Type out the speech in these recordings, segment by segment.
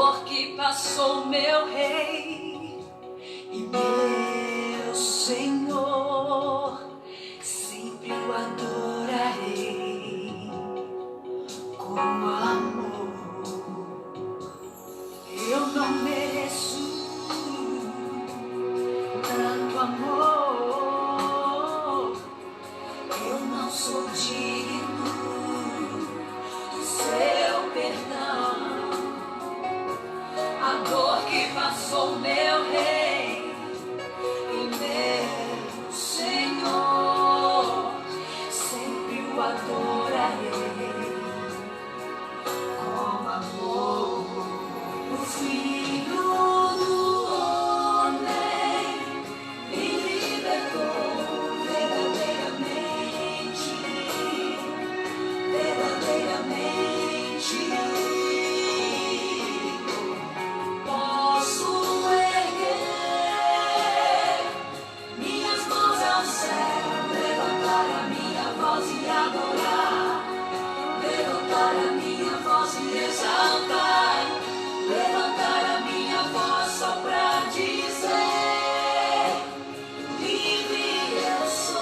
dor que passou, meu Rei e meu Senhor, sempre o adorarei com amor. Eu não mereço tanto amor, eu não sou digno do seu perdão. A dor que passou, meu Rei e meu Senhor, sempre o adorarei com amor. O Filho do Homem me libertou verdadeiramente, verdadeiramente. Posso erguer minhas mãos ao céu, levantar a minha voz e adorar, levantar a minha voz e exaltar, levantar a minha voz só pra dizer: livre eu sou.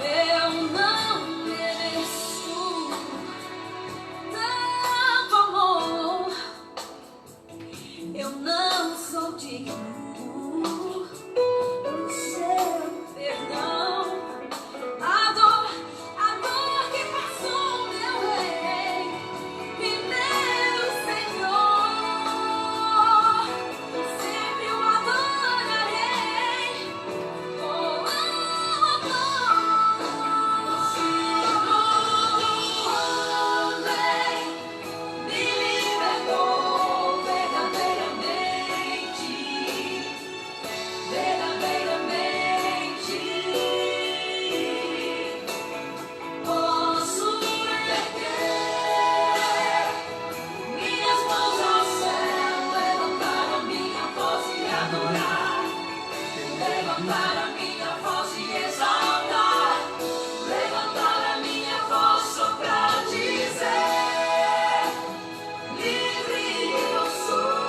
Eu não mereço tanto amor, eu não sou digno do seu perdão. A dor que passou, meu Rei e meu Senhor, sempre o adorarei com amor. Me libertou verdadeiramente, verdadeiramente. Posso erguer minhas mãos ao céu, levantar a minha voz e adorar, levantar a minha voz e exaltar, levantar a minha voz só pra dizer: livre eu sou.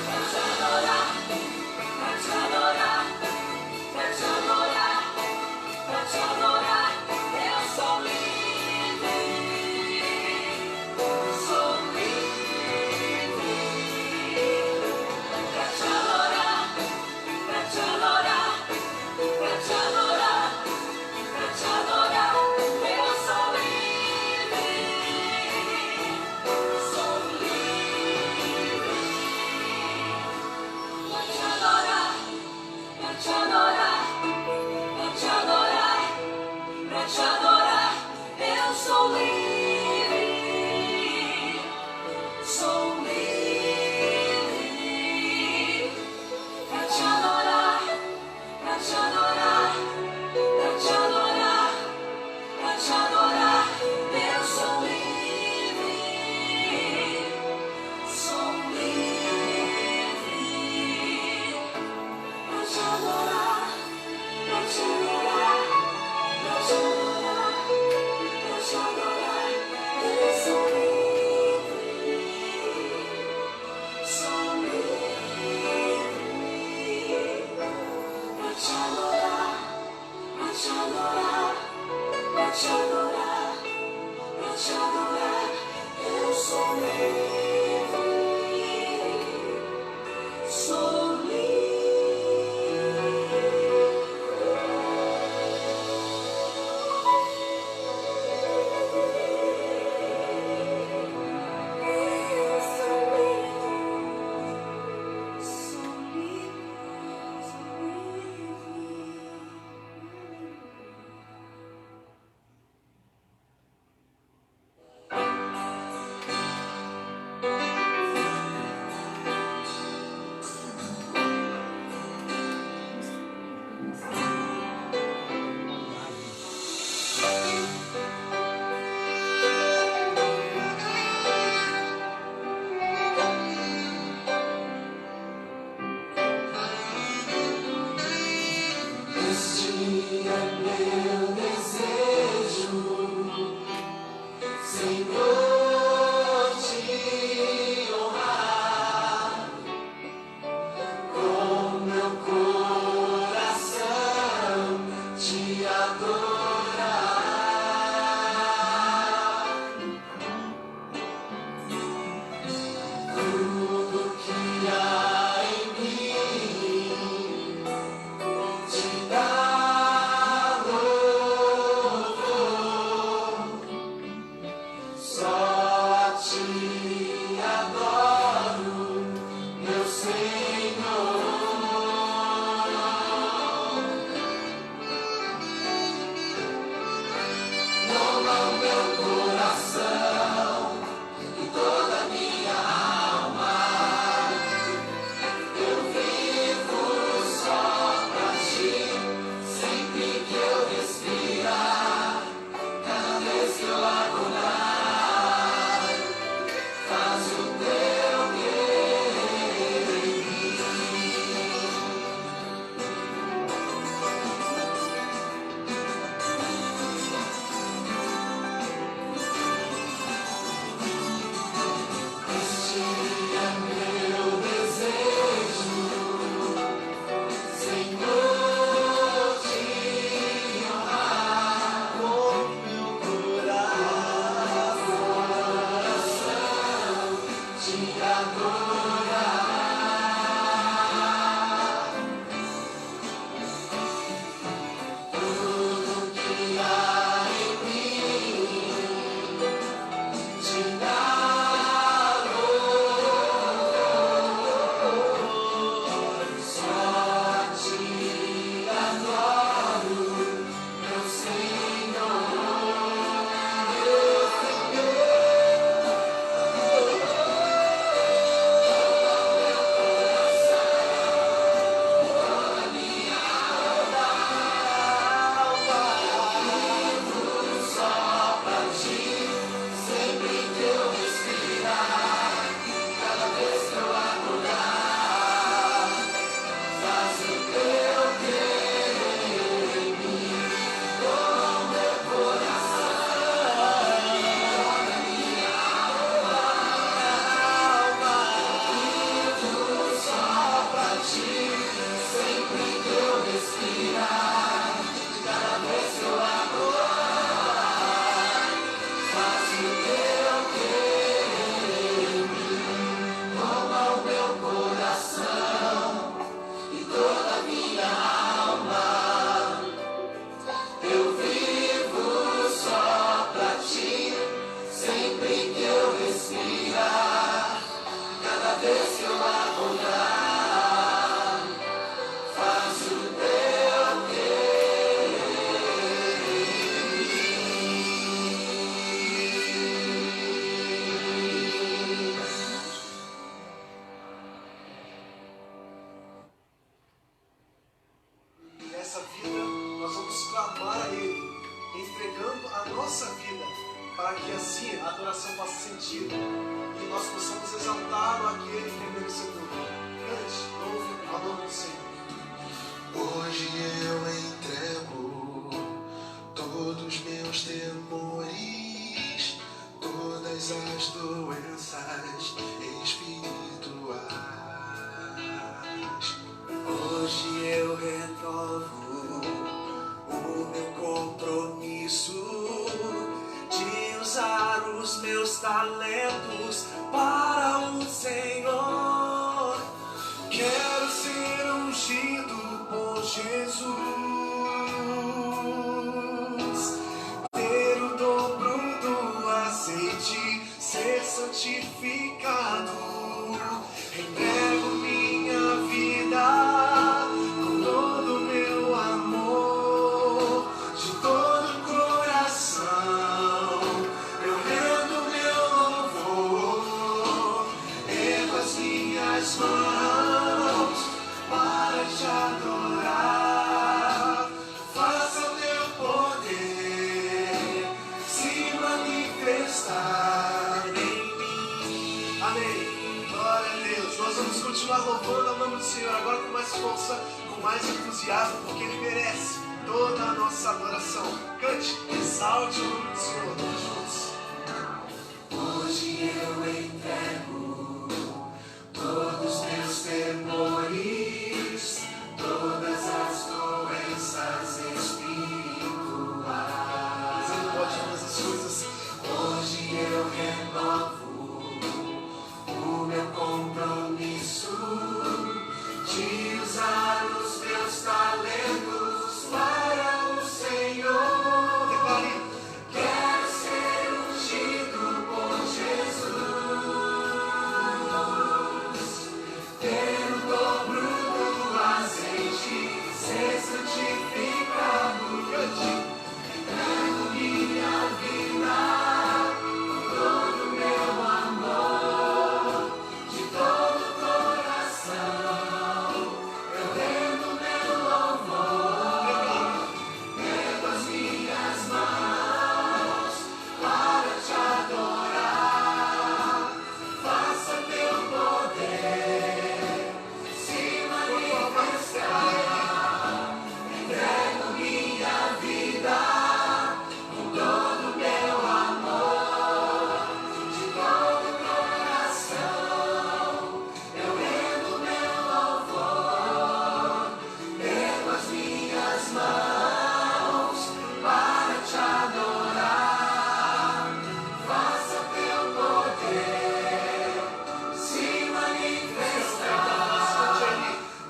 Pra te adorar, pra te adorar, pra te adorar, pra te adorar, eu sou livre, sou livre. Pra te adorar, pra te adorar, pra te adorar, pra te adorar, eu sou livre, sou livre. Pra te adorar, pra te adorar, pra te adorar, pra te adorar, eu sou livre, sou livre. Pra te adorar, pra te adorar, pra te adorar, pra te adorar, eu sou livre, sou livre. Pra te adorar, pra te adorar, pra te adorar, pra te adorar, eu sou livre, sou livre. Pra te adorar, pra te adorar, pra te adorar, pra te adorar, eu sou livre, sou livre. Nessa vida, nós vamos clamar a Ele, entregando a nossa vida, para que assim a adoração faça sentido e nós possamos exaltar aquele que é merecedor. Cante, louve o nome do Senhor. Hoje eu entrego todos meus temores, todas as doenças espirituais. Hoje eu renovo o meu compromisso de usar os meus talentos para o Senhor. Quero ser ungido por Jesus, ter o dobro do azeite, ser santificado. Entrego minha vida com todo o meu amor, de todo o coração. Eu rendo meu louvor, ergo as minhas mãos para te adorar. Faça teu poder se manifestar em mim. Amém. Glória a Deus. Nós vamos continuar louvando o nome do Senhor agora com mais força, com mais entusiasmo, porque Ele merece toda a nossa adoração. Cante, exalte o nome do Senhor. Todos juntos. Hoje eu entrego todos meus temores, todas as doenças espirituais. Ele pode todas as coisas. Hoje eu renovo o meu compromisso de usar os meus talentos para o Senhor. Declare. Quero ser ungido por Jesus, ter o dobro do azeite, ser santificado. Entrego minha vida com todo o meu amor, de todo o coração. Eu rendo meu louvor, ergo as minhas mãos para te adorar. Faça teu poder se manifestar. Entrego minha vida com todo o meu amor, de todo o coração. Eu rendo meu louvor, ergo as minhas mãos para te adorar. Faça teu poder se manifestar.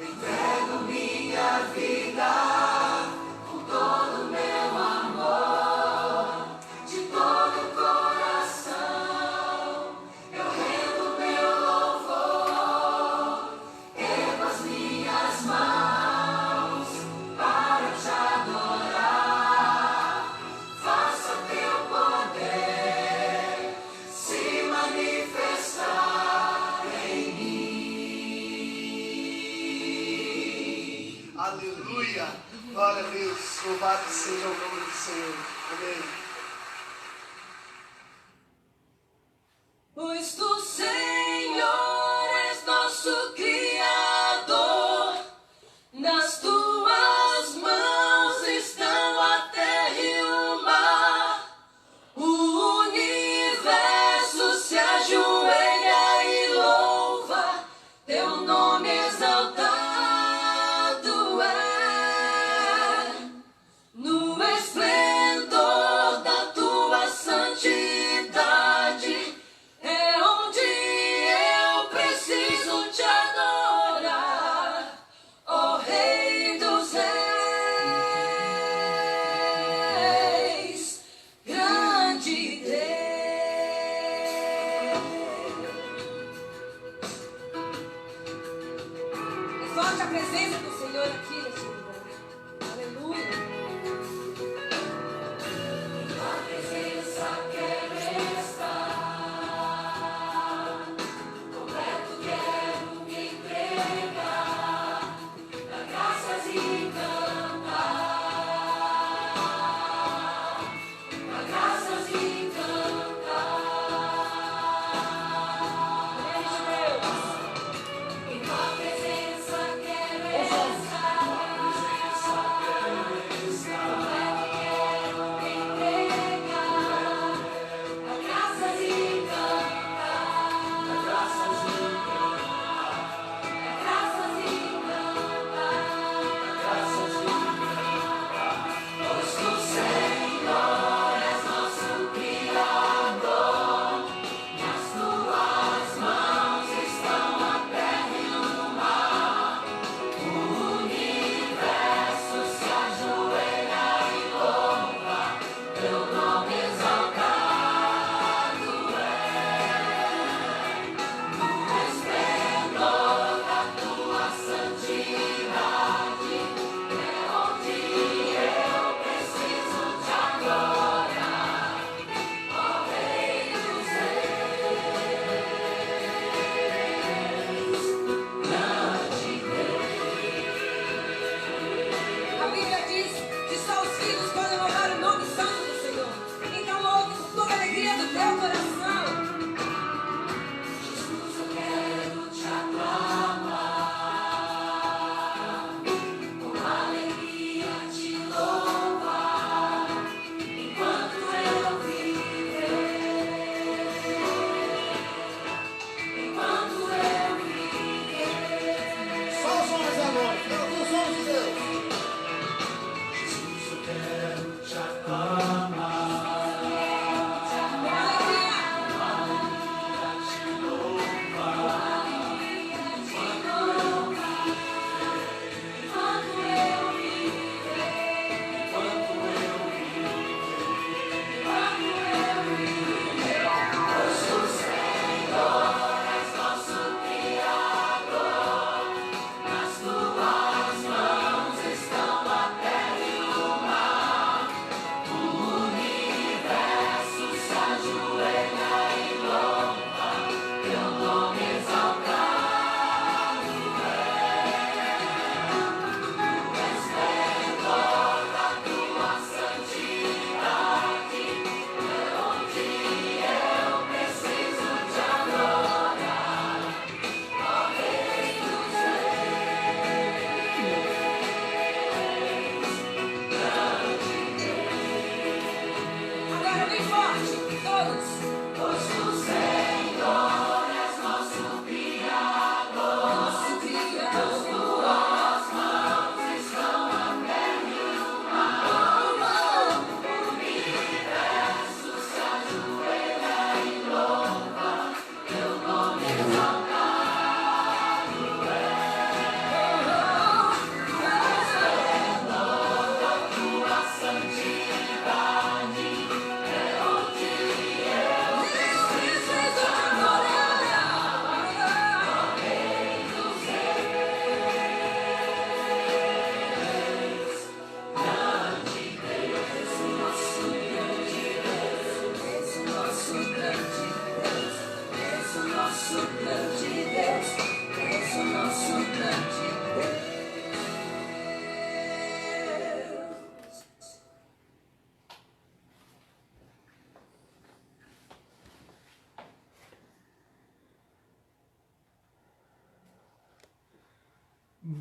Entrego minha vida com todo o meu amor, de todo o coração. Eu rendo meu louvor, ergo as minhas mãos para te adorar. Faça teu poder se manifestar em mim. Aleluia! Glória a Deus! Louvado seja o nome do Senhor. Amém. Pois tu, Senhor, és nosso Criador, nas tuas mãos estão a terra e o mar, o universo se ajoelha e louva, teu nome exaltado é, no esplendor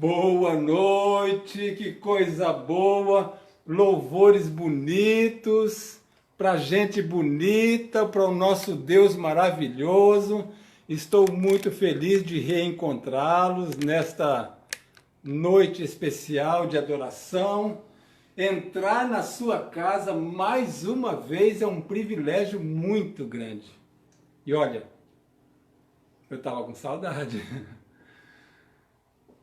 Boa noite, que coisa boa, louvores bonitos, para gente bonita, para o nosso Deus maravilhoso. Estou muito feliz de reencontrá-los nesta noite especial de adoração. Entrar na sua casa mais uma vez é um privilégio muito grande. E olha, eu estava com saudade.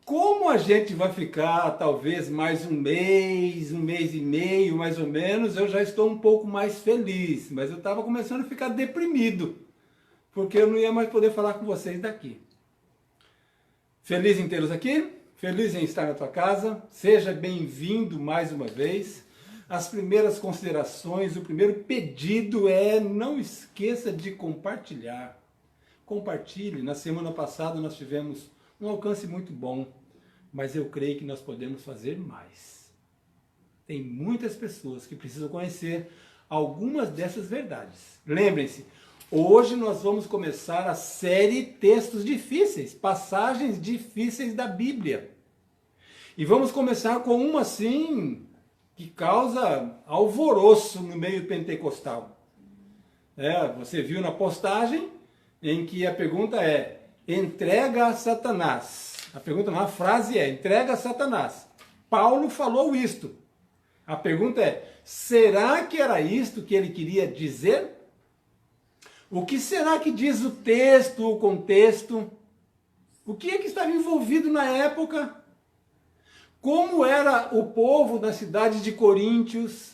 Como a gente vai ficar talvez mais um mês e meio, mais ou menos, eu já estou um pouco mais feliz, mas eu estava começando a ficar deprimido, porque eu não ia mais poder falar com vocês daqui. Feliz em tê-los aqui, feliz em estar na tua casa, seja bem-vindo mais uma vez. As primeiras considerações, o primeiro pedido é não esqueça de compartilhar. Compartilhe, na semana passada nós tivemos um alcance muito bom, mas eu creio que nós podemos fazer mais. Tem muitas pessoas que precisam conhecer algumas dessas verdades. Lembrem-se, hoje nós vamos começar a série Textos Difíceis, passagens difíceis da Bíblia. E vamos começar com uma assim que causa alvoroço no meio pentecostal. Você viu na postagem em que a pergunta é: entrega a Satanás. A pergunta não, a frase é: entrega a Satanás. Paulo falou isto. A pergunta é: será que era isto que ele queria dizer? O que será que diz o texto, o contexto? O que é que estava envolvido na época? Como era o povo da cidade de Coríntios?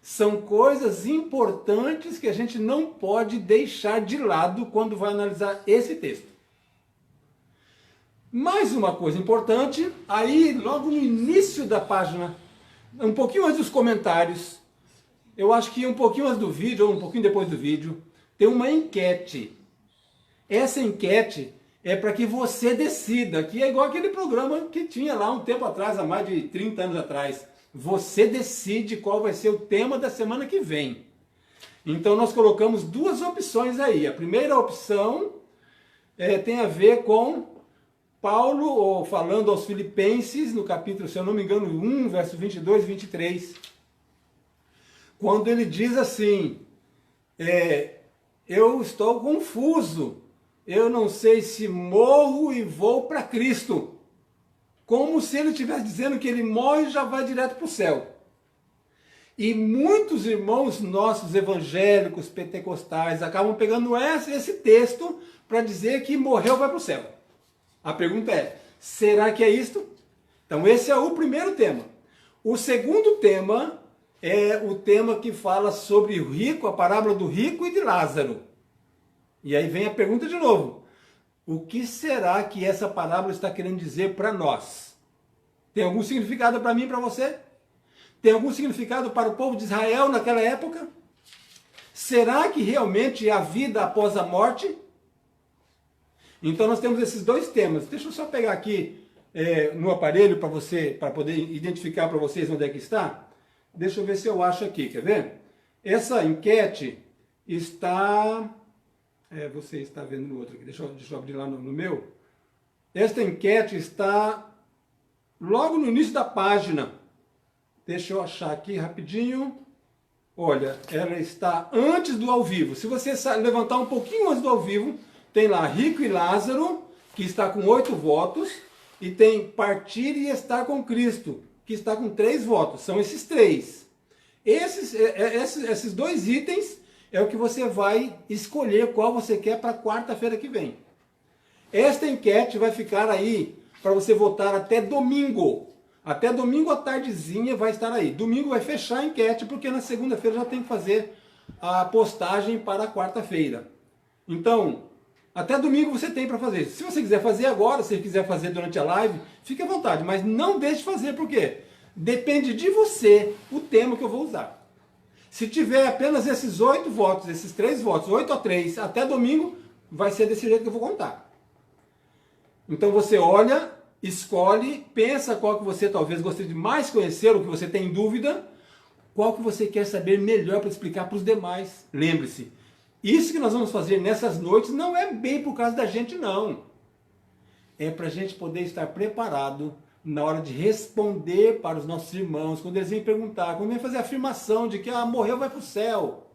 São coisas importantes que a gente não pode deixar de lado quando vai analisar esse texto. Mais uma coisa importante, aí logo no início da página, um pouquinho antes dos comentários, eu acho que um pouquinho antes do vídeo, ou um pouquinho depois do vídeo, tem uma enquete. Essa enquete é para que você decida, que é igual aquele programa que tinha lá um tempo atrás, há mais de 30 anos atrás. Você decide qual vai ser o tema da semana que vem. Então nós colocamos duas opções aí. A primeira opção tem a ver com Paulo falando aos Filipenses, no capítulo, se eu não me engano, 1, verso 22 e 23. Quando ele diz assim: eu estou confuso, eu não sei se morro e vou para Cristo. Como se ele estivesse dizendo que ele morre e já vai direto para o céu. E muitos irmãos nossos evangélicos, pentecostais, acabam pegando esse texto para dizer que morreu e vai para o céu. A pergunta é: será que é isto? Então esse é o primeiro tema. O segundo tema é o tema que fala sobre o rico, a parábola do rico e de Lázaro. E aí vem a pergunta de novo: o que será que essa parábola está querendo dizer para nós? Tem algum significado para mim e para você? Tem algum significado para o povo de Israel naquela época? Será que realmente há vida após a morte? Então nós temos esses dois temas. Deixa eu só pegar aqui no aparelho para poder identificar para vocês onde é que está. Deixa eu ver se eu acho aqui, quer ver? Essa enquete está... você está vendo no outro aqui, deixa eu abrir lá no meu. Esta enquete está logo no início da página. Deixa eu achar aqui rapidinho. Olha, ela está antes do ao vivo. Se você levantar um pouquinho antes do ao vivo, tem lá Rico e Lázaro, que está com 8 votos, e tem Partir e Estar com Cristo, que está com 3 votos. São esses 3. Esses dois itens é o que você vai escolher qual você quer para quarta-feira que vem. Esta enquete vai ficar aí para você votar até domingo. Até domingo à tardezinha vai estar aí. Domingo vai fechar a enquete, porque na segunda-feira já tem que fazer a postagem para a quarta-feira. Então, até domingo você tem para fazer. Se você quiser fazer agora, se quiser fazer durante a live, fique à vontade. Mas não deixe de fazer, por quê? Depende de você o tema que eu vou usar. Se tiver apenas esses 8 votos, esses 3 votos, 8-3, até domingo, vai ser desse jeito que eu vou contar. Então você olha, escolhe, pensa qual que você talvez gostaria de mais conhecer, o que você tem dúvida, qual que você quer saber melhor para explicar para os demais. Lembre-se, isso que nós vamos fazer nessas noites não é bem por causa da gente, não. é para a gente poder estar preparado na hora de responder para os nossos irmãos, quando eles vêm perguntar, quando vêm fazer a afirmação de que morreu, vai para o céu.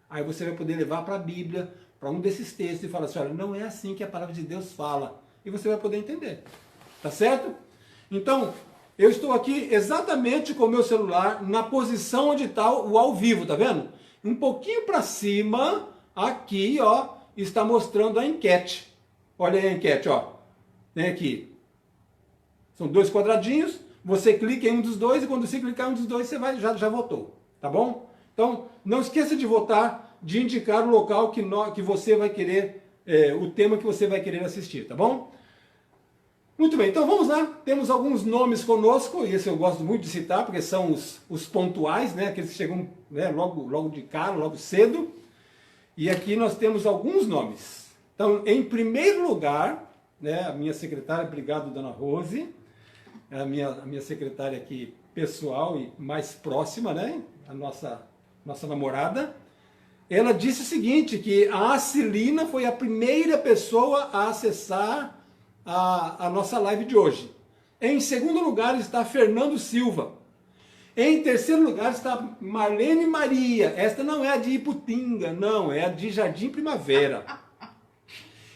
Aí você vai poder levar para a Bíblia, para um desses textos e falar assim, olha, não é assim que a palavra de Deus fala. E você vai poder entender. Tá certo? Então, eu estou aqui exatamente com o meu celular na posição onde está o ao vivo, tá vendo? Um pouquinho para cima, aqui, ó, está mostrando a enquete. Olha aí a enquete, ó. Tem aqui. São 2 quadradinhos, você clica em um dos dois e quando você clicar em um dos dois, você já votou, tá bom? Então, não esqueça de votar, de indicar o local que você vai querer, o tema que você vai querer assistir, tá bom? Muito bem, então vamos lá. Temos alguns nomes conosco, e esse eu gosto muito de citar, porque são os pontuais, né? Aqueles que chegam, né, logo de cara, logo cedo. E aqui nós temos alguns nomes. Então, em primeiro lugar, né, a minha secretária, obrigado, dona Rose, a minha secretária aqui pessoal e mais próxima, né, a nossa namorada, ela disse o seguinte, que a Acilina foi a primeira pessoa a acessar a nossa live de hoje. Em segundo lugar está Fernando Silva. Em terceiro lugar está Marlene Maria. Esta não é a de Iputinga, não, é a de Jardim Primavera.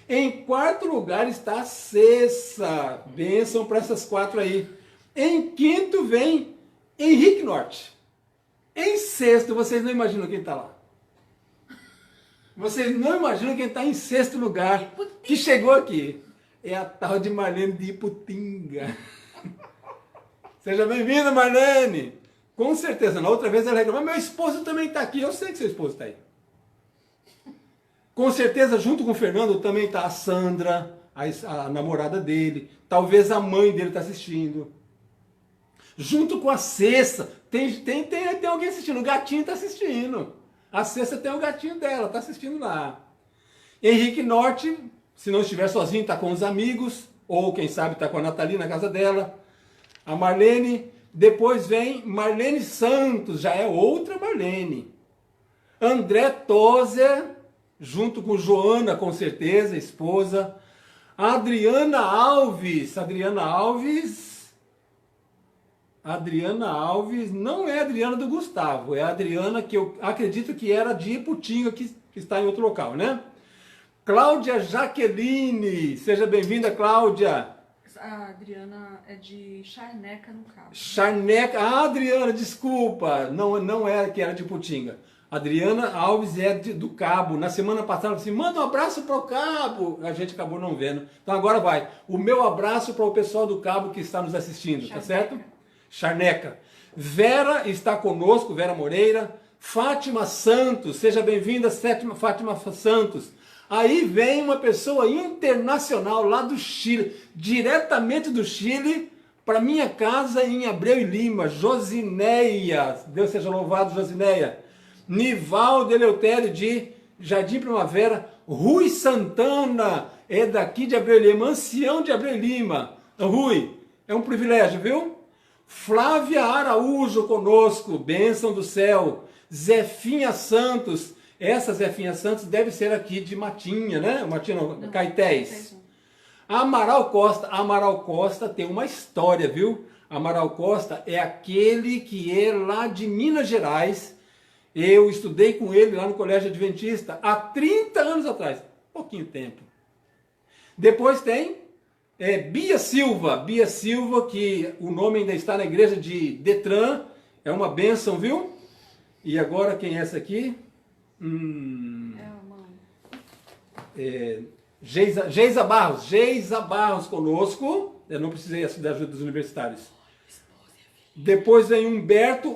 Em quarto lugar está a Cessa. Bênção para essas 4 aí. Em quinto vem Henrique Norte. Em sexto, vocês não imaginam quem está lá. Vocês não imaginam quem está em sexto lugar, que chegou aqui. É a tal de Marlene de Iputinga. Seja bem-vinda, Marlene. Com certeza, na outra vez ela reclamou, meu esposo também está aqui. Eu sei que seu esposo está aí. Com certeza, junto com o Fernando, também está a Sandra, a namorada dele. Talvez a mãe dele está assistindo. Junto com a Cessa, tem alguém assistindo. O gatinho está assistindo. A Cessa tem o gatinho dela, está assistindo lá. Henrique Norte, se não estiver sozinho, está com os amigos. Ou, quem sabe, está com a Nathalie na casa dela. A Marlene. Depois vem Marlene Santos, já é outra Marlene. André Tozer, junto com Joana, com certeza, esposa. Adriana Alves não é a Adriana do Gustavo, é a Adriana que eu acredito que era de Iputinga, que está em outro local, né? Cláudia Jaqueline, seja bem-vinda, Cláudia. A Adriana é de Charneca, no Cabo. Charneca, Adriana, desculpa, não é que era de Iputinga. Adriana Alves é do Cabo. Na semana passada ela disse, manda um abraço para o Cabo. A gente acabou não vendo. Então agora vai. O meu abraço para o pessoal do Cabo que está nos assistindo, Charneca. Tá certo? Charneca. Vera está conosco, Vera Moreira. Fátima Santos, seja bem-vinda, Fátima Santos. Aí vem uma pessoa internacional lá do Chile, diretamente do Chile, para minha casa em Abreu e Lima, Josineia. Deus seja louvado, Josineia. Nivaldo Eleutério de Jardim Primavera. Rui Santana é daqui de Abreu e Lima, ancião de Abreu e Lima. Rui, é um privilégio, viu? Flávia Araújo conosco, bênção do céu. Zefinha Santos, essa Zefinha Santos deve ser aqui de Matinha, né? Matinha não, Caetés. Amaral Costa tem uma história, viu? Amaral Costa é aquele que é lá de Minas Gerais. Eu estudei com ele lá no Colégio Adventista há 30 anos atrás. Pouquinho tempo. Depois tem Bia Silva, que o nome ainda está na igreja de Detran. É uma bênção, viu? E agora quem é essa aqui? É a mãe. Geisa Barros conosco. Eu não precisei da ajuda dos universitários. Depois vem Humberto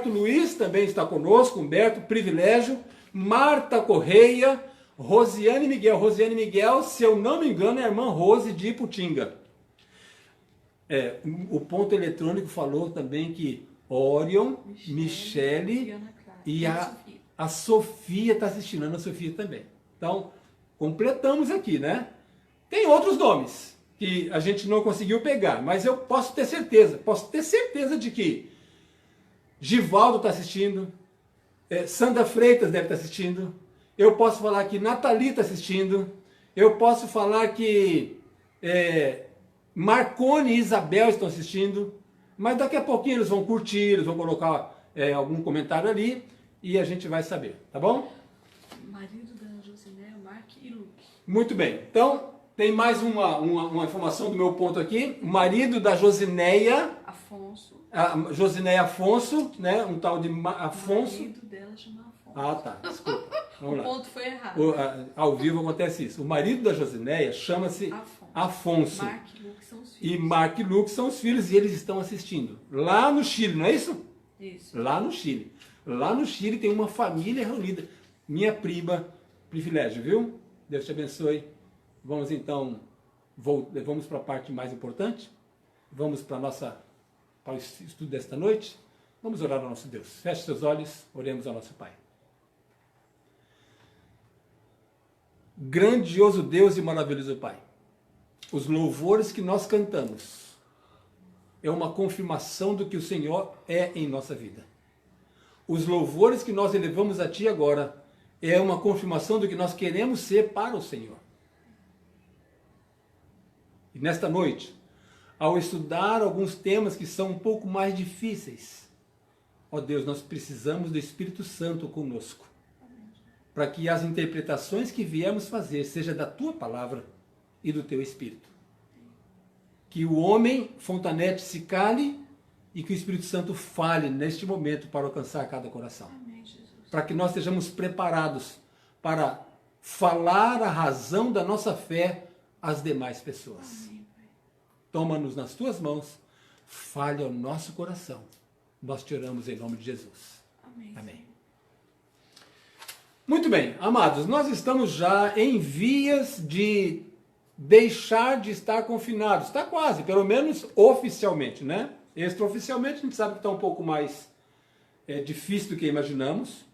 Luiz também está conosco, Humberto, privilégio. Marta Correia, Rosiane Miguel, se eu não me engano, é a irmã Rose de Iputinga. O ponto eletrônico falou também que Orion, Michele e a Sofia está assistindo, a Ana Sofia também. Então, completamos aqui, né? Tem outros nomes que a gente não conseguiu pegar, mas eu posso ter certeza de que Givaldo está assistindo, Sandra Freitas deve estar assistindo, eu posso falar que Nathalie está assistindo, eu posso falar que Marcone e Isabel estão assistindo, mas daqui a pouquinho eles vão curtir, eles vão colocar algum comentário ali e a gente vai saber, tá bom? Marido da Josinéia, Mark e Luke. Muito bem, então tem mais uma informação do meu ponto aqui. O marido da Josinéia, Afonso. a Josinéia Afonso, né? Um tal de Afonso. O marido dela chama Afonso. Ah, tá, desculpa. Vamos O lá. ponto foi errado. Ao vivo acontece isso. O marido da Josinéia chama-se Afonso. Mark e Luke são os E filhos. Mark e Luke são os filhos e eles estão assistindo. Lá no Chile, não é isso? Isso. Lá no Chile. Lá no Chile tem uma família reunida. Minha prima, privilégio, viu? Deus te abençoe. Vamos então, vamos para a parte mais importante. Vamos para o estudo desta noite. Vamos orar ao nosso Deus. Feche seus olhos, oremos ao nosso Pai. Grandioso Deus e maravilhoso Pai, os louvores que nós cantamos é uma confirmação do que o Senhor é em nossa vida. Os louvores que nós elevamos a Ti agora é uma confirmação do que nós queremos ser para o Senhor. E nesta noite, ao estudar alguns temas que são um pouco mais difíceis, ó Deus, nós precisamos do Espírito Santo conosco, para que as interpretações que viemos fazer seja da Tua palavra e do Teu Espírito. Que o homem, fontanete, se cale e que o Espírito Santo fale neste momento para alcançar cada coração. Amém, Jesus. Para que nós estejamos preparados para falar a razão da nossa fé às demais pessoas. Amém, Pai. Toma-nos nas Tuas mãos, fale ao nosso coração. Nós te oramos em nome de Jesus. Amém. Amém. Muito bem, amados, nós estamos já em vias de deixar de estar confinados. Está quase, pelo menos oficialmente, né? Extraoficialmente a gente sabe que está um pouco mais difícil do que imaginamos,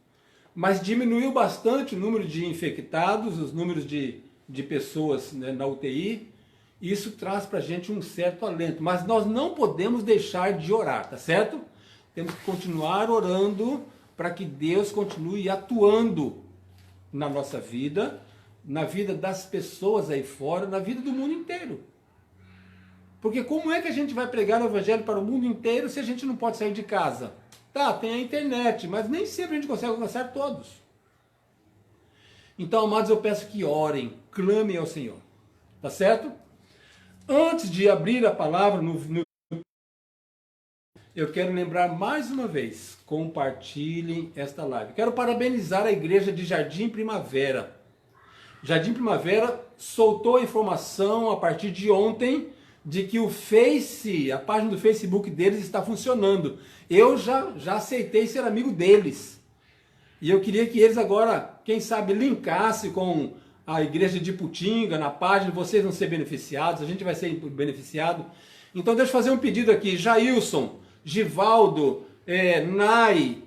mas diminuiu bastante o número de infectados, os números de pessoas, né, na UTI. Isso traz para a gente um certo alento, mas nós não podemos deixar de orar, tá certo? Temos que continuar orando para que Deus continue atuando na nossa vida, na vida das pessoas aí fora, na vida do mundo inteiro. Porque como é que a gente vai pregar o evangelho para o mundo inteiro se a gente não pode sair de casa? Tá, tem a internet, mas nem sempre a gente consegue alcançar todos. Então, amados, eu peço que orem, clamem ao Senhor. Tá certo? Antes de abrir a palavra eu quero lembrar mais uma vez, compartilhem esta live. Quero parabenizar a igreja de Jardim Primavera. Jardim Primavera soltou a informação a partir de ontem de que a página do Facebook deles está funcionando. Eu já aceitei ser amigo deles. E eu queria que eles agora, quem sabe, linkassem com a igreja de Putinga na página, vocês vão ser beneficiados, a gente vai ser beneficiado. Então deixa eu fazer um pedido aqui, Jailson, Givaldo, Nai,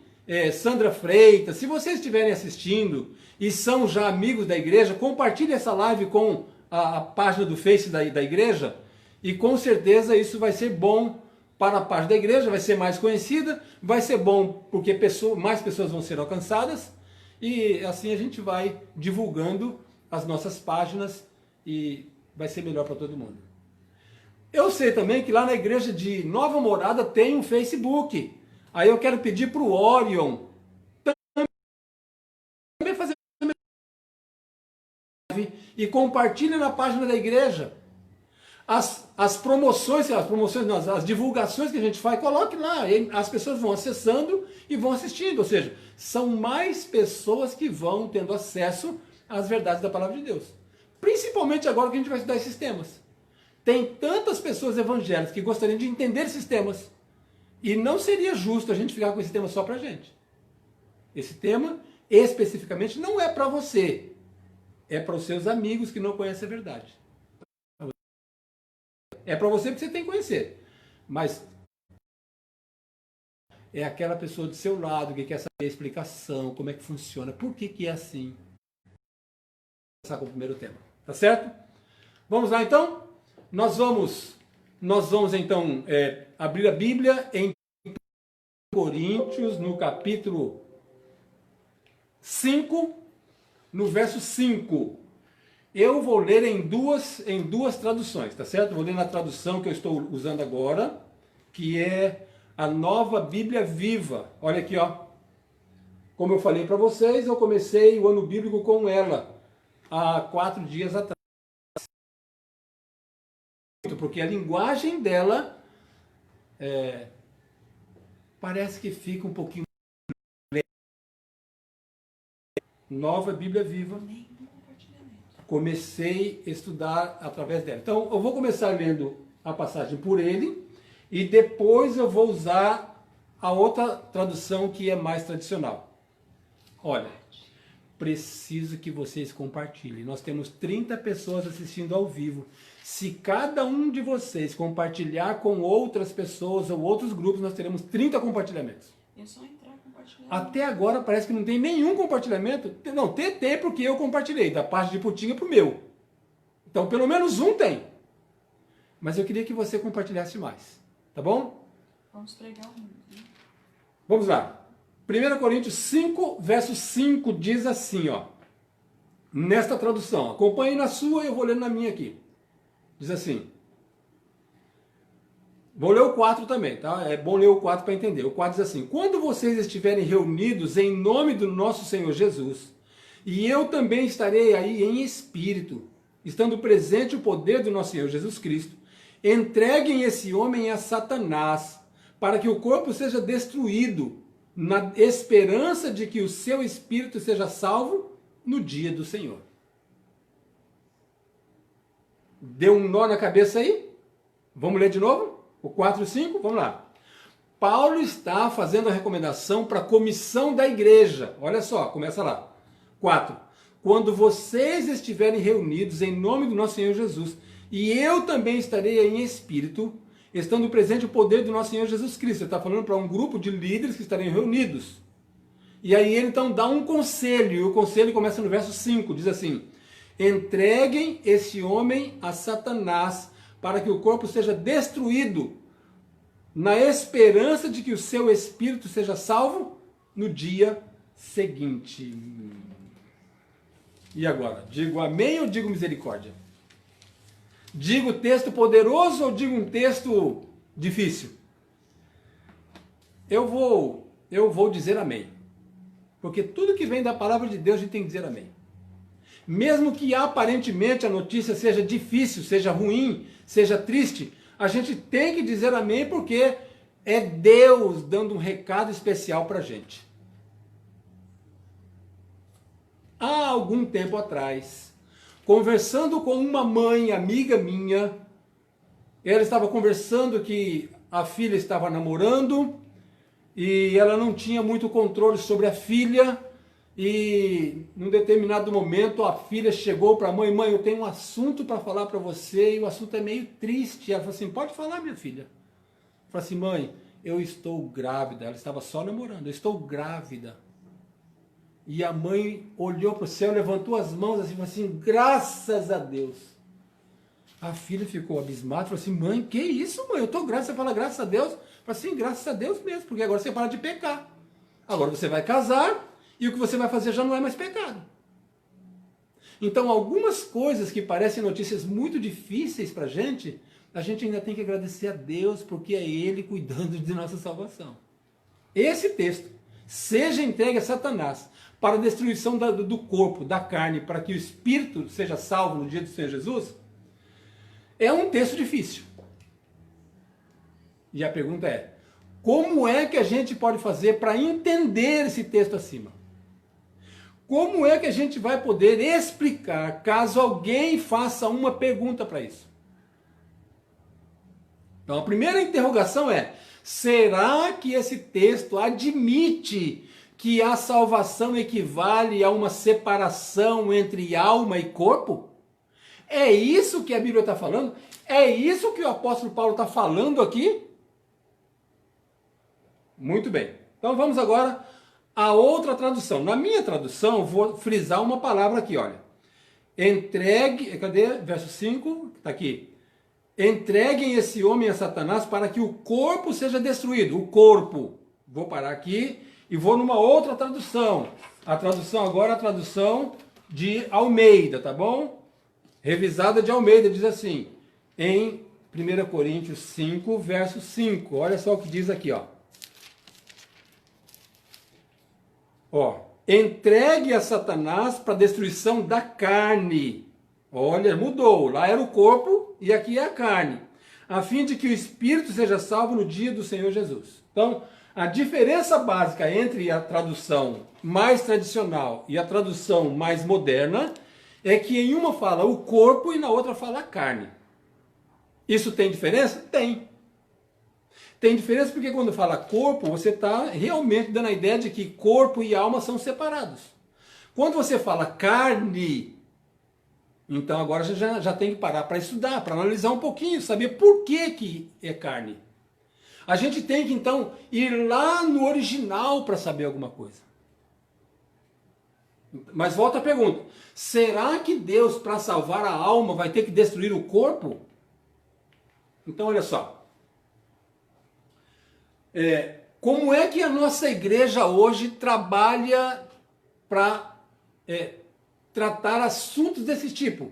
Sandra Freitas, se vocês estiverem assistindo e são já amigos da igreja, compartilhe essa live com a página do Face da igreja e com certeza isso vai ser bom para a página da igreja, vai ser mais conhecida, vai ser bom porque mais pessoas vão ser alcançadas e assim a gente vai divulgando as nossas páginas e vai ser melhor para todo mundo. Eu sei também que lá na igreja de Nova Morada tem um Facebook. Aí eu quero pedir para o Orion também fazer e compartilhe na página da igreja. As promoções, as divulgações que a gente faz, coloque lá. E as pessoas vão acessando e vão assistindo. Ou seja, são mais pessoas que vão tendo acesso às verdades da palavra de Deus. Principalmente agora que a gente vai estudar esses temas. Tem tantas pessoas evangélicas que gostariam de entender esses temas. E não seria justo a gente ficar com esse tema só para a gente. Esse tema, especificamente, não é para você. É para os seus amigos que não conhecem a verdade. É para você que você tem que conhecer. Mas é aquela pessoa do seu lado que quer saber a explicação, como é que funciona, por que é assim. Vou começar com o primeiro tema. Tá certo? Vamos lá então? Nós vamos então abrir a Bíblia em Coríntios, no capítulo 5, no verso 5. Eu vou ler em duas traduções, tá certo? Vou ler na tradução que eu estou usando agora, que é a Nova Bíblia Viva. Olha aqui, ó. Como eu falei para vocês, eu comecei o ano bíblico com ela há 4 dias atrás. Porque a linguagem dela parece que fica um pouquinho... Nova Bíblia Viva. Comecei a estudar através dela. Então, eu vou começar lendo a passagem por ele e depois eu vou usar a outra tradução que é mais tradicional. Olha, preciso que vocês compartilhem. Nós temos 30 pessoas assistindo ao vivo. Se cada um de vocês compartilhar com outras pessoas ou outros grupos, nós teremos 30 compartilhamentos. É só entrar e compartilhar. Até agora parece que não tem nenhum compartilhamento. Não, tem porque eu compartilhei, da parte de Putinha para o meu. Então pelo menos um tem. Mas eu queria que você compartilhasse mais. Tá bom? Vamos pregar o mundo. Né? Vamos lá. 1 Coríntios 5, verso 5 diz assim, ó. Nesta tradução. Acompanhe na sua e eu vou ler na minha aqui. Diz assim. Vou ler o 4 também, tá? É bom ler o 4 para entender. O 4 diz assim: quando vocês estiverem reunidos em nome do nosso Senhor Jesus, e eu também estarei aí em espírito, estando presente o poder do nosso Senhor Jesus Cristo, entreguem esse homem a Satanás, para que o corpo seja destruído, na esperança de que o seu espírito seja salvo no dia do Senhor. Deu um nó na cabeça aí? Vamos ler de novo? O 4 e 5, vamos lá. Paulo está fazendo a recomendação para a comissão da igreja. Olha só, começa lá. 4. Quando vocês estiverem reunidos em nome do nosso Senhor Jesus, e eu também estarei aí em espírito, estando presente o poder do nosso Senhor Jesus Cristo. Ele está falando para um grupo de líderes que estarem reunidos. E aí ele então dá um conselho, e o conselho começa no verso 5, diz assim: entreguem esse homem a Satanás, para que o corpo seja destruído, na esperança de que o seu espírito seja salvo no dia seguinte. E agora? Digo amém ou digo misericórdia? Digo texto poderoso ou digo um texto difícil? Eu vou dizer amém. Porque tudo que vem da palavra de Deus a gente tem que dizer amém. Mesmo que aparentemente a notícia seja difícil, seja ruim, seja triste, a gente tem que dizer amém porque é Deus dando um recado especial para a gente. Há algum tempo atrás, conversando com uma mãe, amiga minha, ela estava conversando que a filha estava namorando e ela não tinha muito controle sobre a filha. E num determinado momento a filha chegou para a mãe: mãe, eu tenho um assunto para falar para você e o assunto é meio triste. Ela falou assim: pode falar, minha filha. Ela falou assim: mãe, eu estou grávida. Ela estava só namorando. Eu estou grávida. E a mãe olhou para o céu, levantou as mãos assim, falou assim: graças a Deus. A filha ficou abismada, falou assim: mãe, que isso, mãe? Eu estou grávida. Você fala graças a Deus? Eu falei assim: graças a Deus mesmo, porque agora você para de pecar. Agora você vai casar. E o que você vai fazer já não é mais pecado. Então, algumas coisas que parecem notícias muito difíceis para a gente ainda tem que agradecer a Deus, porque é Ele cuidando de nossa salvação. Esse texto, seja entregue a Satanás para a destruição do corpo, da carne, para que o espírito seja salvo no dia do Senhor Jesus, é um texto difícil. E a pergunta é: como é que a gente pode fazer para entender esse texto acima? Como é que a gente vai poder explicar caso alguém faça uma pergunta para isso? Então a primeira interrogação é: será que esse texto admite que a salvação equivale a uma separação entre alma e corpo? É isso que a Bíblia está falando? É isso que o apóstolo Paulo está falando aqui? Muito bem. Então vamos agora a outra tradução. Na minha tradução, eu vou frisar uma palavra aqui, olha. Entregue, cadê? Verso 5, está aqui. Entreguem esse homem a Satanás para que o corpo seja destruído. O corpo. Vou parar aqui e vou numa outra tradução. A tradução agora é a tradução de Almeida, tá bom? Revisada de Almeida diz assim, em 1 Coríntios 5, verso 5. Olha só o que diz aqui, ó. Entregue a Satanás para a destruição da carne. Olha, mudou. Lá era o corpo e aqui é a carne. A fim de que o espírito seja salvo no dia do Senhor Jesus. Então, a diferença básica entre a tradução mais tradicional e a tradução mais moderna é que em uma fala o corpo e na outra fala a carne. Isso tem diferença? Tem. Tem diferença porque quando fala corpo, você está realmente dando a ideia de que corpo e alma são separados. Quando você fala carne, então agora você já tem que parar para estudar, para analisar um pouquinho, saber por que é carne. A gente tem que então ir lá no original para saber alguma coisa. Mas volta a pergunta, será que Deus para salvar a alma vai ter que destruir o corpo? Então olha só. Como é que a nossa igreja hoje trabalha para tratar assuntos desse tipo?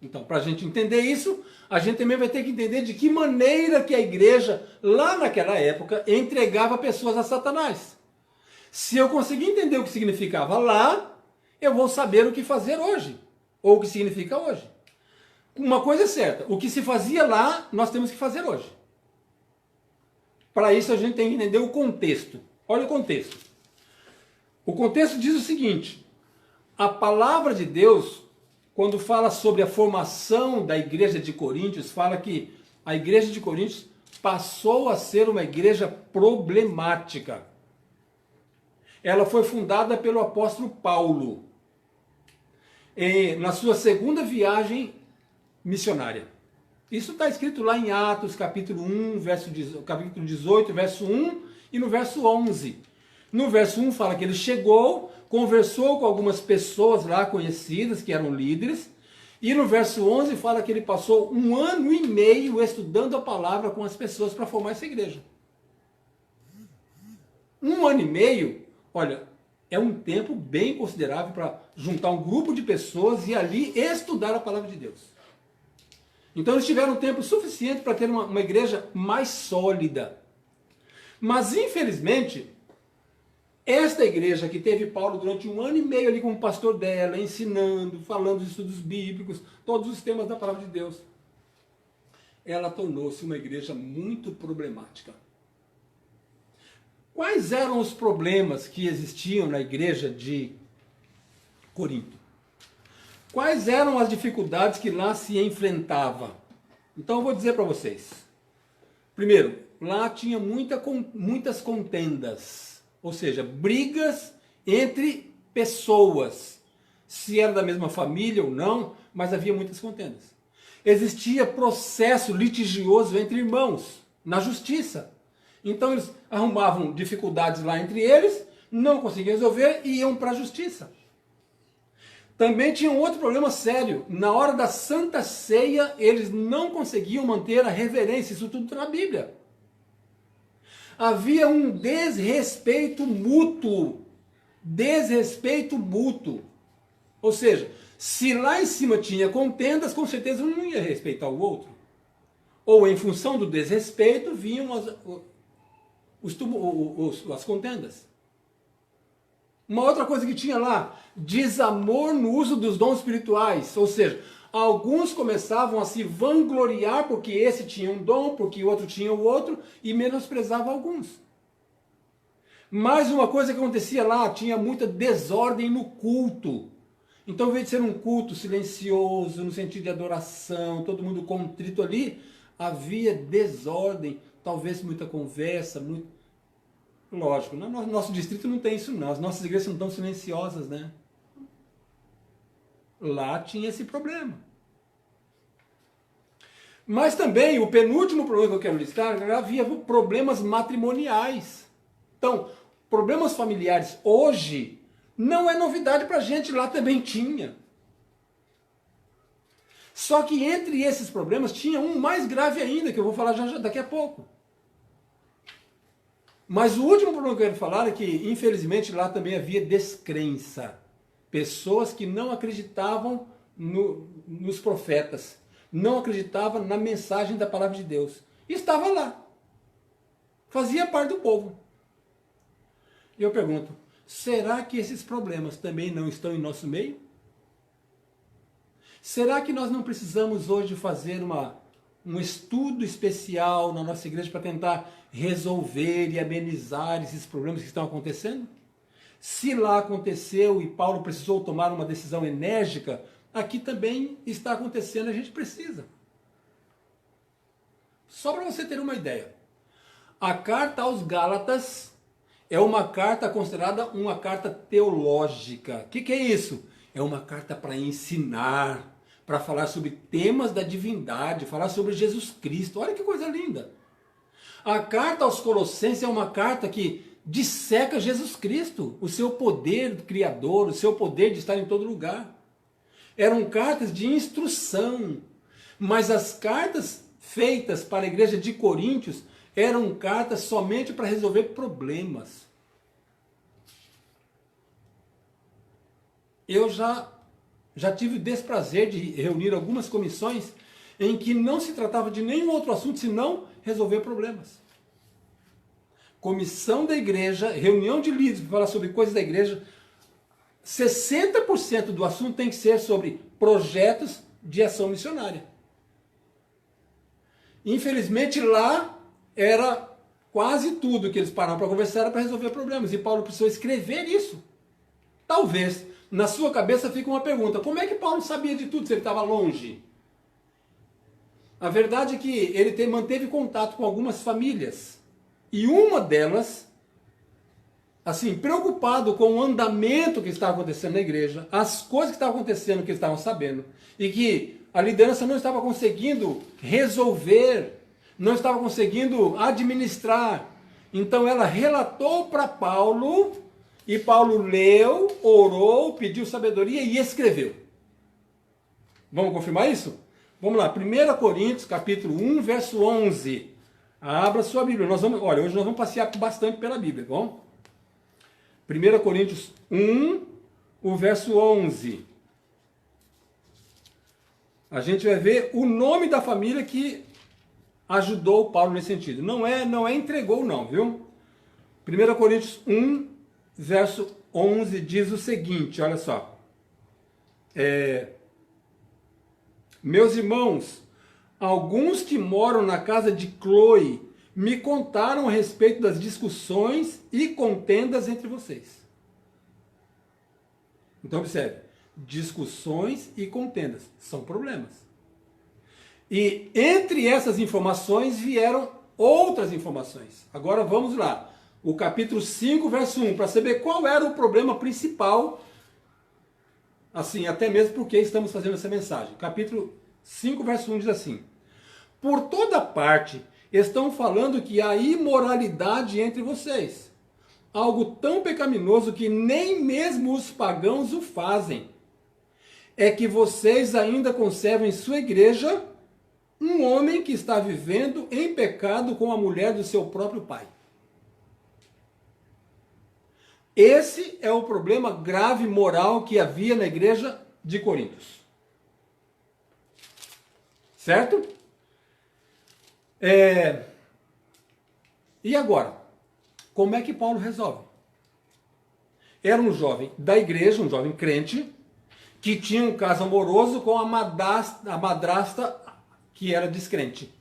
Então, para a gente entender isso, a gente também vai ter que entender de que maneira que a igreja, lá naquela época, entregava pessoas a Satanás. Se eu conseguir entender o que significava lá, eu vou saber o que fazer hoje, ou o que significa hoje. Uma coisa é certa, o que se fazia lá, nós temos que fazer hoje. Para isso a gente tem que entender o contexto. Olha o contexto. O contexto diz o seguinte, a palavra de Deus, quando fala sobre a formação da igreja de Coríntios, fala que a igreja de Coríntios passou a ser uma igreja problemática. Ela foi fundada pelo apóstolo Paulo, na sua segunda viagem missionária. Isso está escrito lá em Atos, capítulo 1, capítulo 18, verso 1 e no verso 11. No verso 1 fala que ele chegou, conversou com algumas pessoas lá conhecidas, que eram líderes, e no verso 11 fala que ele passou 1 ano e meio estudando a palavra com as pessoas para formar essa igreja. 1 ano e meio, olha, é um tempo bem considerável para juntar um grupo de pessoas e ali estudar a palavra de Deus. Então eles tiveram tempo suficiente para ter uma igreja mais sólida. Mas infelizmente, esta igreja que teve Paulo durante 1 ano e meio ali como pastor dela, ensinando, falando dos estudos bíblicos, todos os temas da palavra de Deus, ela tornou-se uma igreja muito problemática. Quais eram os problemas que existiam na igreja de Corinto? Quais eram as dificuldades que lá se enfrentava? Então eu vou dizer para vocês. Primeiro, lá tinha muitas contendas, ou seja, brigas entre pessoas. Se era da mesma família ou não, mas havia muitas contendas. Existia processo litigioso entre irmãos, na justiça. Então eles arrumavam dificuldades lá entre eles, não conseguiam resolver e iam para a justiça. Também tinha um outro problema sério. Na hora da Santa Ceia, eles não conseguiam manter a reverência. Isso tudo está na Bíblia. Havia um desrespeito mútuo. Desrespeito mútuo. Ou seja, se lá em cima tinha contendas, com certeza um não ia respeitar o outro. Ou em função do desrespeito, vinham as contendas. Uma outra coisa que tinha lá, desamor no uso dos dons espirituais, ou seja, alguns começavam a se vangloriar porque esse tinha um dom, porque o outro tinha o outro, e menosprezava alguns. Mais uma coisa que acontecia lá, tinha muita desordem no culto. Então, ao invés de ser um culto silencioso, no sentido de adoração, todo mundo contrito ali, havia desordem, talvez muita conversa, muito... Lógico, no nosso distrito não tem isso não, as nossas igrejas são tão silenciosas, né? Lá tinha esse problema. Mas também, o penúltimo problema que eu quero listar, havia problemas matrimoniais. Então, problemas familiares hoje não é novidade para a gente, lá também tinha. Só que entre esses problemas tinha um mais grave ainda, que eu vou falar já daqui a pouco. Mas o último problema que eu quero falar é que, infelizmente, lá também havia descrença. Pessoas que não acreditavam nos profetas, não acreditava na mensagem da palavra de Deus. Estava lá. Fazia parte do povo. E eu pergunto, será que esses problemas também não estão em nosso meio? Será que nós não precisamos hoje fazer um estudo especial na nossa igreja para tentar resolver e amenizar esses problemas que estão acontecendo? Se lá aconteceu e Paulo precisou tomar uma decisão enérgica, aqui também está acontecendo, a gente precisa. Só para você ter uma ideia, a carta aos Gálatas é uma carta considerada uma carta teológica. O que é isso? É uma carta para ensinar, para falar sobre temas da divindade, falar sobre Jesus Cristo. Olha que coisa linda! A carta aos Colossenses é uma carta que disseca Jesus Cristo, o seu poder criador, o seu poder de estar em todo lugar. Eram cartas de instrução, mas as cartas feitas para a igreja de Coríntios eram cartas somente para resolver problemas. Eu já tive o desprazer de reunir algumas comissões em que não se tratava de nenhum outro assunto senão resolver problemas. Comissão da igreja, reunião de líderes para falar sobre coisas da igreja, 60% do assunto tem que ser sobre projetos de ação missionária. Infelizmente lá era quase tudo que eles pararam para conversar era para resolver problemas. E Paulo precisou escrever isso. Talvez na sua cabeça fique uma pergunta, como é que Paulo sabia de tudo se ele estava longe? A verdade é que ele manteve contato com algumas famílias. E uma delas, assim, preocupado com o andamento que estava acontecendo na igreja, as coisas que estavam acontecendo, que eles estavam sabendo, e que a liderança não estava conseguindo resolver, não estava conseguindo administrar. Então ela relatou para Paulo, e Paulo leu, orou, pediu sabedoria e escreveu. Vamos confirmar isso? Vamos lá, 1 Coríntios, capítulo 1, verso 11. Abra sua Bíblia. Olha, hoje nós vamos passear bastante pela Bíblia, bom? 1 Coríntios 1, o verso 11. A gente vai ver o nome da família que ajudou Paulo nesse sentido. Não é entregou não, viu? 1 Coríntios 1, verso 11 diz o seguinte, olha só. Meus irmãos, alguns que moram na casa de Cloe me contaram a respeito das discussões e contendas entre vocês. Então observe, discussões e contendas são problemas. E entre essas informações vieram outras informações. Agora vamos lá, o capítulo 5, verso 1, para saber qual era o problema principal, assim, até mesmo porque estamos fazendo essa mensagem. Capítulo 5, verso 1 diz assim: por toda parte estão falando que há imoralidade entre vocês, algo tão pecaminoso que nem mesmo os pagãos o fazem. É que vocês ainda conservam em sua igreja um homem que está vivendo em pecado com a mulher do seu próprio pai. Esse é o problema grave moral que havia na igreja de Coríntios. Certo? E agora? Como é que Paulo resolve? Era um jovem da igreja, um jovem crente, que tinha um caso amoroso com a madrasta que era descrente.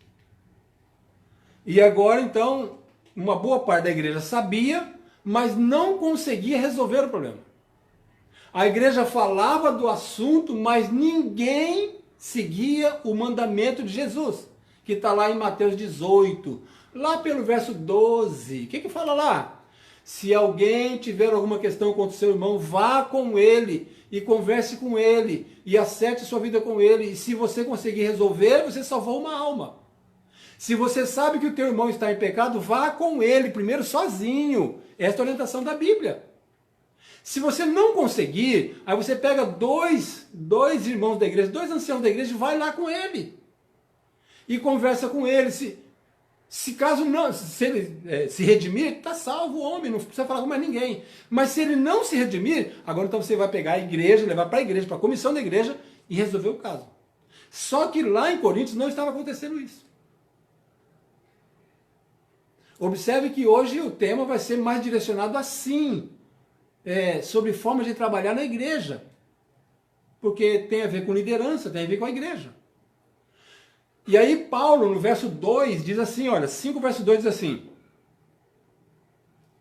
E agora, então, uma boa parte da igreja sabia, mas não conseguia resolver o problema. A igreja falava do assunto, mas ninguém seguia o mandamento de Jesus, que está lá em Mateus 18, lá pelo verso 12. O que fala lá? Se alguém tiver alguma questão contra o seu irmão, vá com ele e converse com ele e acerte sua vida com ele. E se você conseguir resolver, você salvou uma alma. Se você sabe que o teu irmão está em pecado, vá com ele, primeiro sozinho. Esta é a orientação da Bíblia. Se você não conseguir, aí você pega dois irmãos da igreja, dois anciãos da igreja e vai lá com ele. E conversa com ele. Se caso não, se ele se redimir, está salvo o homem, não precisa falar com mais ninguém. Mas se ele não se redimir, agora então você vai pegar a igreja, levar para a igreja, para a comissão da igreja e resolver o caso. Só que lá em Coríntios não estava acontecendo isso. Observe que hoje o tema vai ser mais direcionado assim, sobre forma de trabalhar na igreja. Porque tem a ver com liderança, tem a ver com a igreja. E aí Paulo, no verso 2, diz assim, olha, 5 verso 2 diz assim,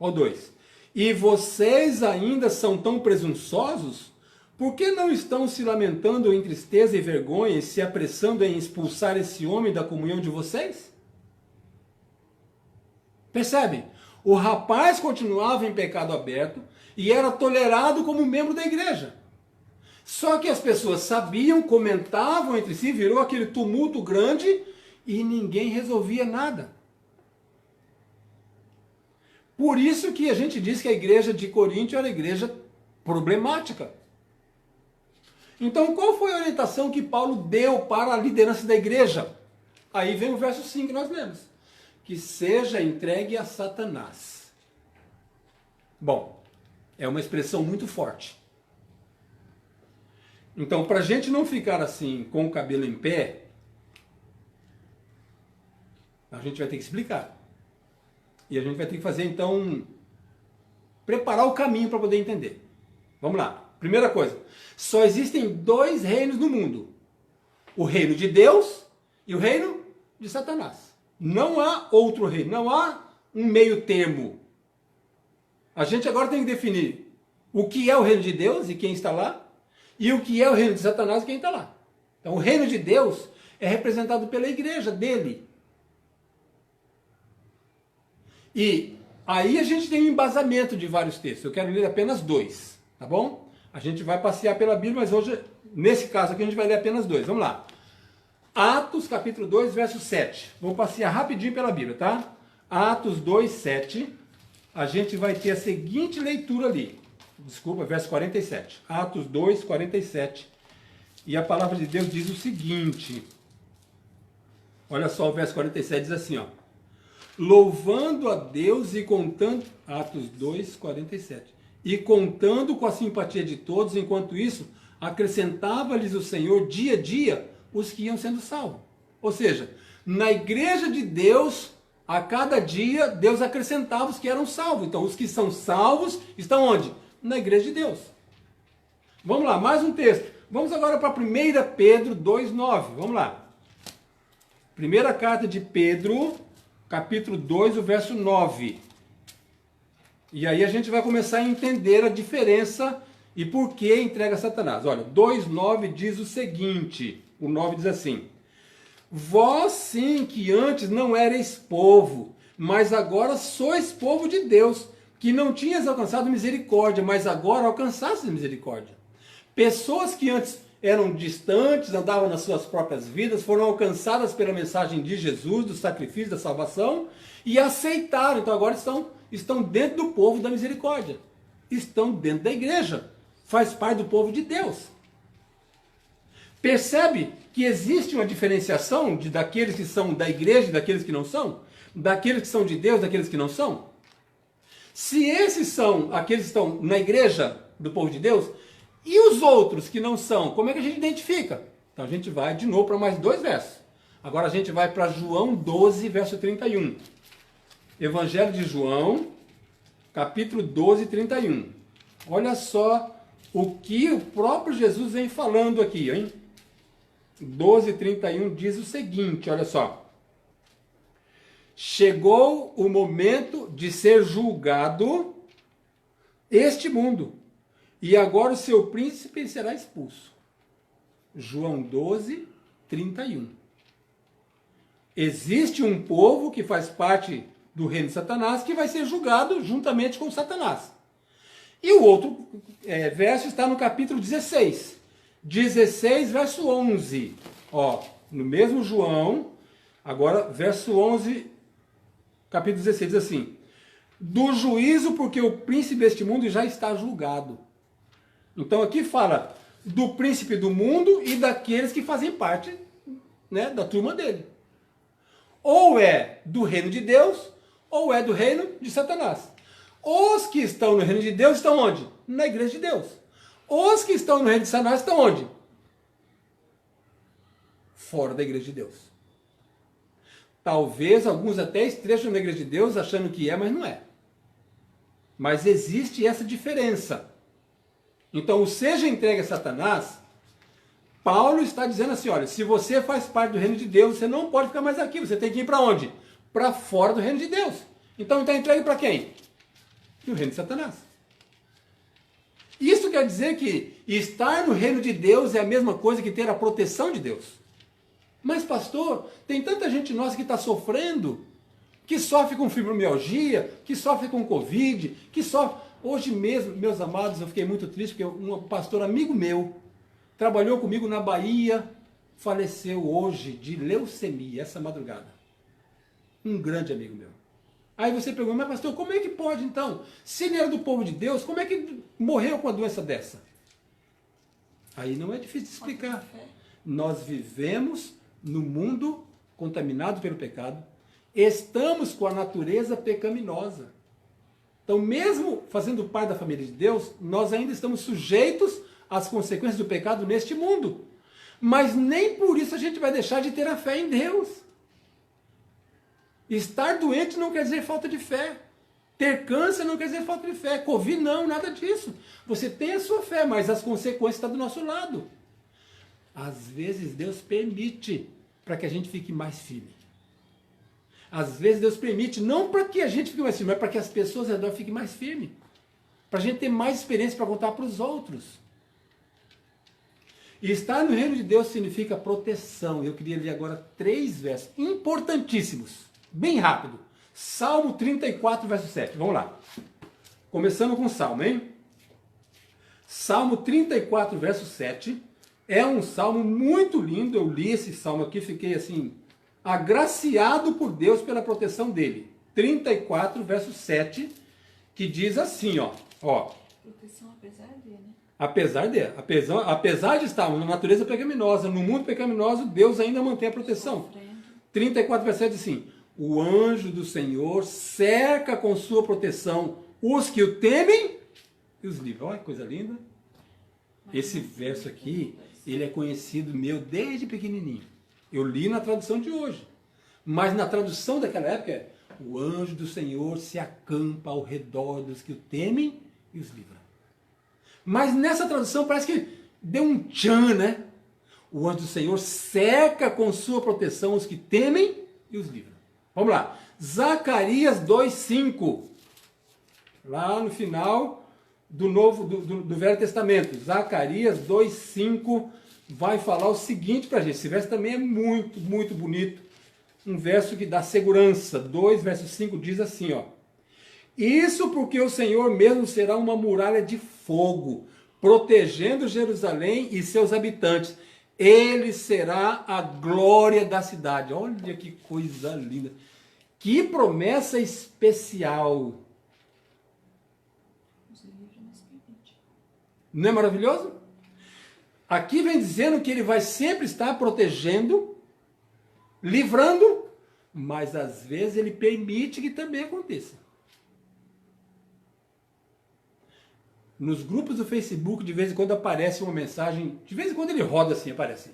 ó 2, e vocês ainda são tão presunçosos, por que não estão se lamentando em tristeza e vergonha e se apressando em expulsar esse homem da comunhão de vocês? Percebem? O rapaz continuava em pecado aberto e era tolerado como membro da igreja. Só que as pessoas sabiam, comentavam entre si, virou aquele tumulto grande e ninguém resolvia nada. Por isso que a gente diz que a igreja de Corinto era igreja problemática. Então, qual foi a orientação que Paulo deu para a liderança da igreja? Aí vem o verso 5 que nós lemos. Que seja entregue a Satanás. Bom, é uma expressão muito forte. Então, para a gente não ficar assim, com o cabelo em pé, a gente vai ter que explicar. E a gente vai ter que fazer, então, preparar o caminho para poder entender. Vamos lá. Primeira coisa, só existem 2 reinos no mundo. O reino de Deus e o reino de Satanás. Não há outro reino, não há um meio termo. A gente agora tem que definir o que é o reino de Deus e quem está lá, e o que é o reino de Satanás e quem está lá. Então o reino de Deus é representado pela igreja dele. E aí a gente tem um embasamento de vários textos. Eu quero ler apenas 2, tá bom? A gente vai passear pela Bíblia, mas hoje, nesse caso aqui, a gente vai ler apenas 2. Vamos lá. Atos, capítulo 2, verso 7. Vou passear rapidinho pela Bíblia, tá? Atos 2, 7. A gente vai ter a seguinte leitura ali. Desculpa, verso 47. Atos 2, 47. E a palavra de Deus diz o seguinte. Olha só, o verso 47 diz assim, ó. Louvando a Deus e contando... Atos 2, 47. E contando com a simpatia de todos, enquanto isso, acrescentava-lhes o Senhor dia a dia os que iam sendo salvos. Ou seja, na igreja de Deus, a cada dia, Deus acrescentava os que eram salvos. Então, os que são salvos estão onde? Na igreja de Deus. Vamos lá, mais um texto. Vamos agora para 1 Pedro 2,9. Vamos lá. Primeira carta de Pedro, capítulo 2, o verso 9. E aí a gente vai começar a entender a diferença e por que entrega a Satanás. Olha, 2,9 diz o seguinte. O 9 diz assim. Vós sim que antes não erais povo, mas agora sois povo de Deus, que não tinhas alcançado misericórdia, mas agora alcançaste misericórdia. Pessoas que antes eram distantes, andavam nas suas próprias vidas, foram alcançadas pela mensagem de Jesus, do sacrifício, da salvação, e aceitaram. Então agora estão dentro do povo da misericórdia. Estão dentro da igreja. Faz parte do povo de Deus. Percebe que existe uma diferenciação daqueles que são da igreja e daqueles que não são? Daqueles que são de Deus e daqueles que não são? Se esses são aqueles que estão na igreja do povo de Deus, e os outros que não são, como é que a gente identifica? Então a gente vai de novo para mais 2 versos. Agora a gente vai para João 12, verso 31. Evangelho de João, capítulo 12, 31. Olha só o que o próprio Jesus vem falando aqui, hein? 12, 31 diz o seguinte, olha só. Chegou o momento de ser julgado este mundo, e agora o seu príncipe será expulso. João 12, 31. Existe um povo que faz parte do reino de Satanás que vai ser julgado juntamente com Satanás. E o outro verso está no capítulo 16. 16, verso 11. Ó, no mesmo João, agora verso 11, capítulo 16, diz assim. Do juízo, porque o príncipe deste mundo já está julgado. Então aqui fala do príncipe do mundo e daqueles que fazem parte, né, da turma dele. Ou é do reino de Deus, ou é do reino de Satanás. Os que estão no reino de Deus estão onde? Na igreja de Deus. Os que estão no reino de Satanás estão onde? Fora da igreja de Deus. Talvez alguns até estejam na igreja de Deus achando que é, mas não é. Mas existe essa diferença. Então, o seja entregue a Satanás, Paulo está dizendo assim, olha, se você faz parte do reino de Deus, você não pode ficar mais aqui, você tem que ir para onde? Para fora do reino de Deus. Então, está entregue para quem? No reino de Satanás. Isso quer dizer que estar no reino de Deus é a mesma coisa que ter a proteção de Deus. Mas, pastor, tem tanta gente nossa que está sofrendo, que sofre com fibromialgia, que sofre com Covid, que sofre... Hoje mesmo, meus amados, eu fiquei muito triste, porque um pastor amigo meu, trabalhou comigo na Bahia, faleceu hoje de leucemia, essa madrugada. Um grande amigo meu. Aí você pergunta, mas pastor, como é que pode então? Se ele era do povo de Deus, como é que morreu com uma doença dessa? Aí não é difícil de explicar. Nós vivemos no mundo contaminado pelo pecado, estamos com a natureza pecaminosa. Então, mesmo fazendo parte da família de Deus, nós ainda estamos sujeitos às consequências do pecado neste mundo. Mas nem por isso a gente vai deixar de ter a fé em Deus. Estar doente não quer dizer falta de fé. Ter câncer não quer dizer falta de fé. Covid não, nada disso. Você tem a sua fé, mas as consequências estão do nosso lado. Às vezes Deus permite para que a gente fique mais firme. Às vezes Deus permite, não para que a gente fique mais firme, mas para que as pessoas ao redor fiquem mais firmes. Para a gente ter mais experiência para contar para os outros. E estar no reino de Deus significa proteção. Eu queria ler agora 3 versos importantíssimos, bem rápido. Salmo 34, verso 7. Vamos lá. Começando com o Salmo, hein? Salmo 34, verso 7. É um salmo muito lindo. Eu li esse salmo aqui, fiquei assim, agraciado por Deus pela proteção dele. 34, verso 7, que diz assim, ó. Proteção apesar de, né? Apesar de estar na natureza pecaminosa, no mundo pecaminoso, Deus ainda mantém a proteção. 34, verso 7 diz assim, o anjo do Senhor cerca com sua proteção os que o temem e os livra. Olha que coisa linda. Esse verso aqui, ele é conhecido meu desde pequenininho. Eu li na tradução de hoje. Mas na tradução daquela época, o anjo do Senhor se acampa ao redor dos que o temem e os livra. Mas nessa tradução parece que deu um tchan, né? O anjo do Senhor cerca com sua proteção os que temem e os livra. Vamos lá. Zacarias 2:5. Lá no final do Velho Testamento. Zacarias 2:5 vai falar o seguinte para a gente. Esse verso também é muito, muito bonito. Um verso que dá segurança. 2, verso 5 diz assim, ó. Isso porque o Senhor mesmo será uma muralha de fogo, protegendo Jerusalém e seus habitantes. Ele será a glória da cidade. Olha que coisa linda. Que promessa especial. Não é maravilhoso? Aqui vem dizendo que ele vai sempre estar protegendo, livrando, mas às vezes ele permite que também aconteça. Nos grupos do Facebook, de vez em quando aparece uma mensagem, de vez em quando ele roda assim, aparece.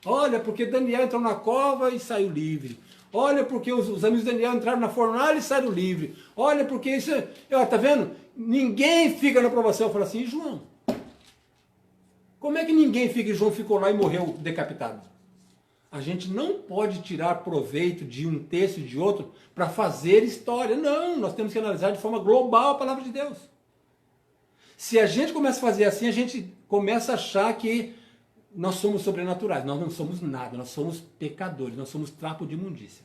Olha, porque Daniel entrou na cova e saiu livre. Olha, porque os amigos de Daniel entraram na fornalha e saíram livre. Olha, porque isso... Tá vendo? Ninguém fica na provação. Eu falo assim, e João? Como é que ninguém fica e João ficou lá e morreu decapitado? A gente não pode tirar proveito de um texto e de outro para fazer história. Não, nós temos que analisar de forma global a palavra de Deus. Se a gente começa a fazer assim, a gente começa a achar que nós somos sobrenaturais. Nós não somos nada, nós somos pecadores, nós somos trapo de imundícia.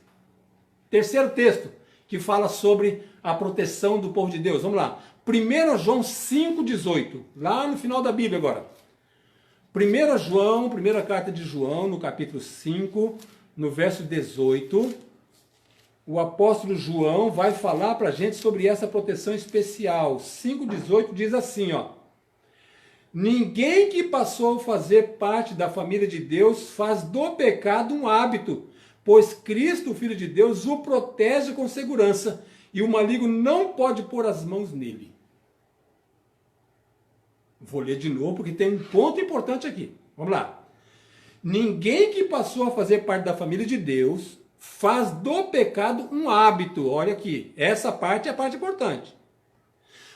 Terceiro texto, que fala sobre a proteção do povo de Deus. Vamos lá. 1 João 5,18. Lá no final da Bíblia agora. 1 João, primeira carta de João, no capítulo 5, no verso 18, o apóstolo João vai falar para a gente sobre essa proteção especial. 5,18 diz assim, ó. Ninguém que passou a fazer parte da família de Deus faz do pecado um hábito, pois Cristo, o Filho de Deus, o protege com segurança, e o maligno não pode pôr as mãos nele. Vou ler de novo, porque tem um ponto importante aqui. Vamos lá. Ninguém que passou a fazer parte da família de Deus faz do pecado um hábito. Olha aqui, essa parte é a parte importante.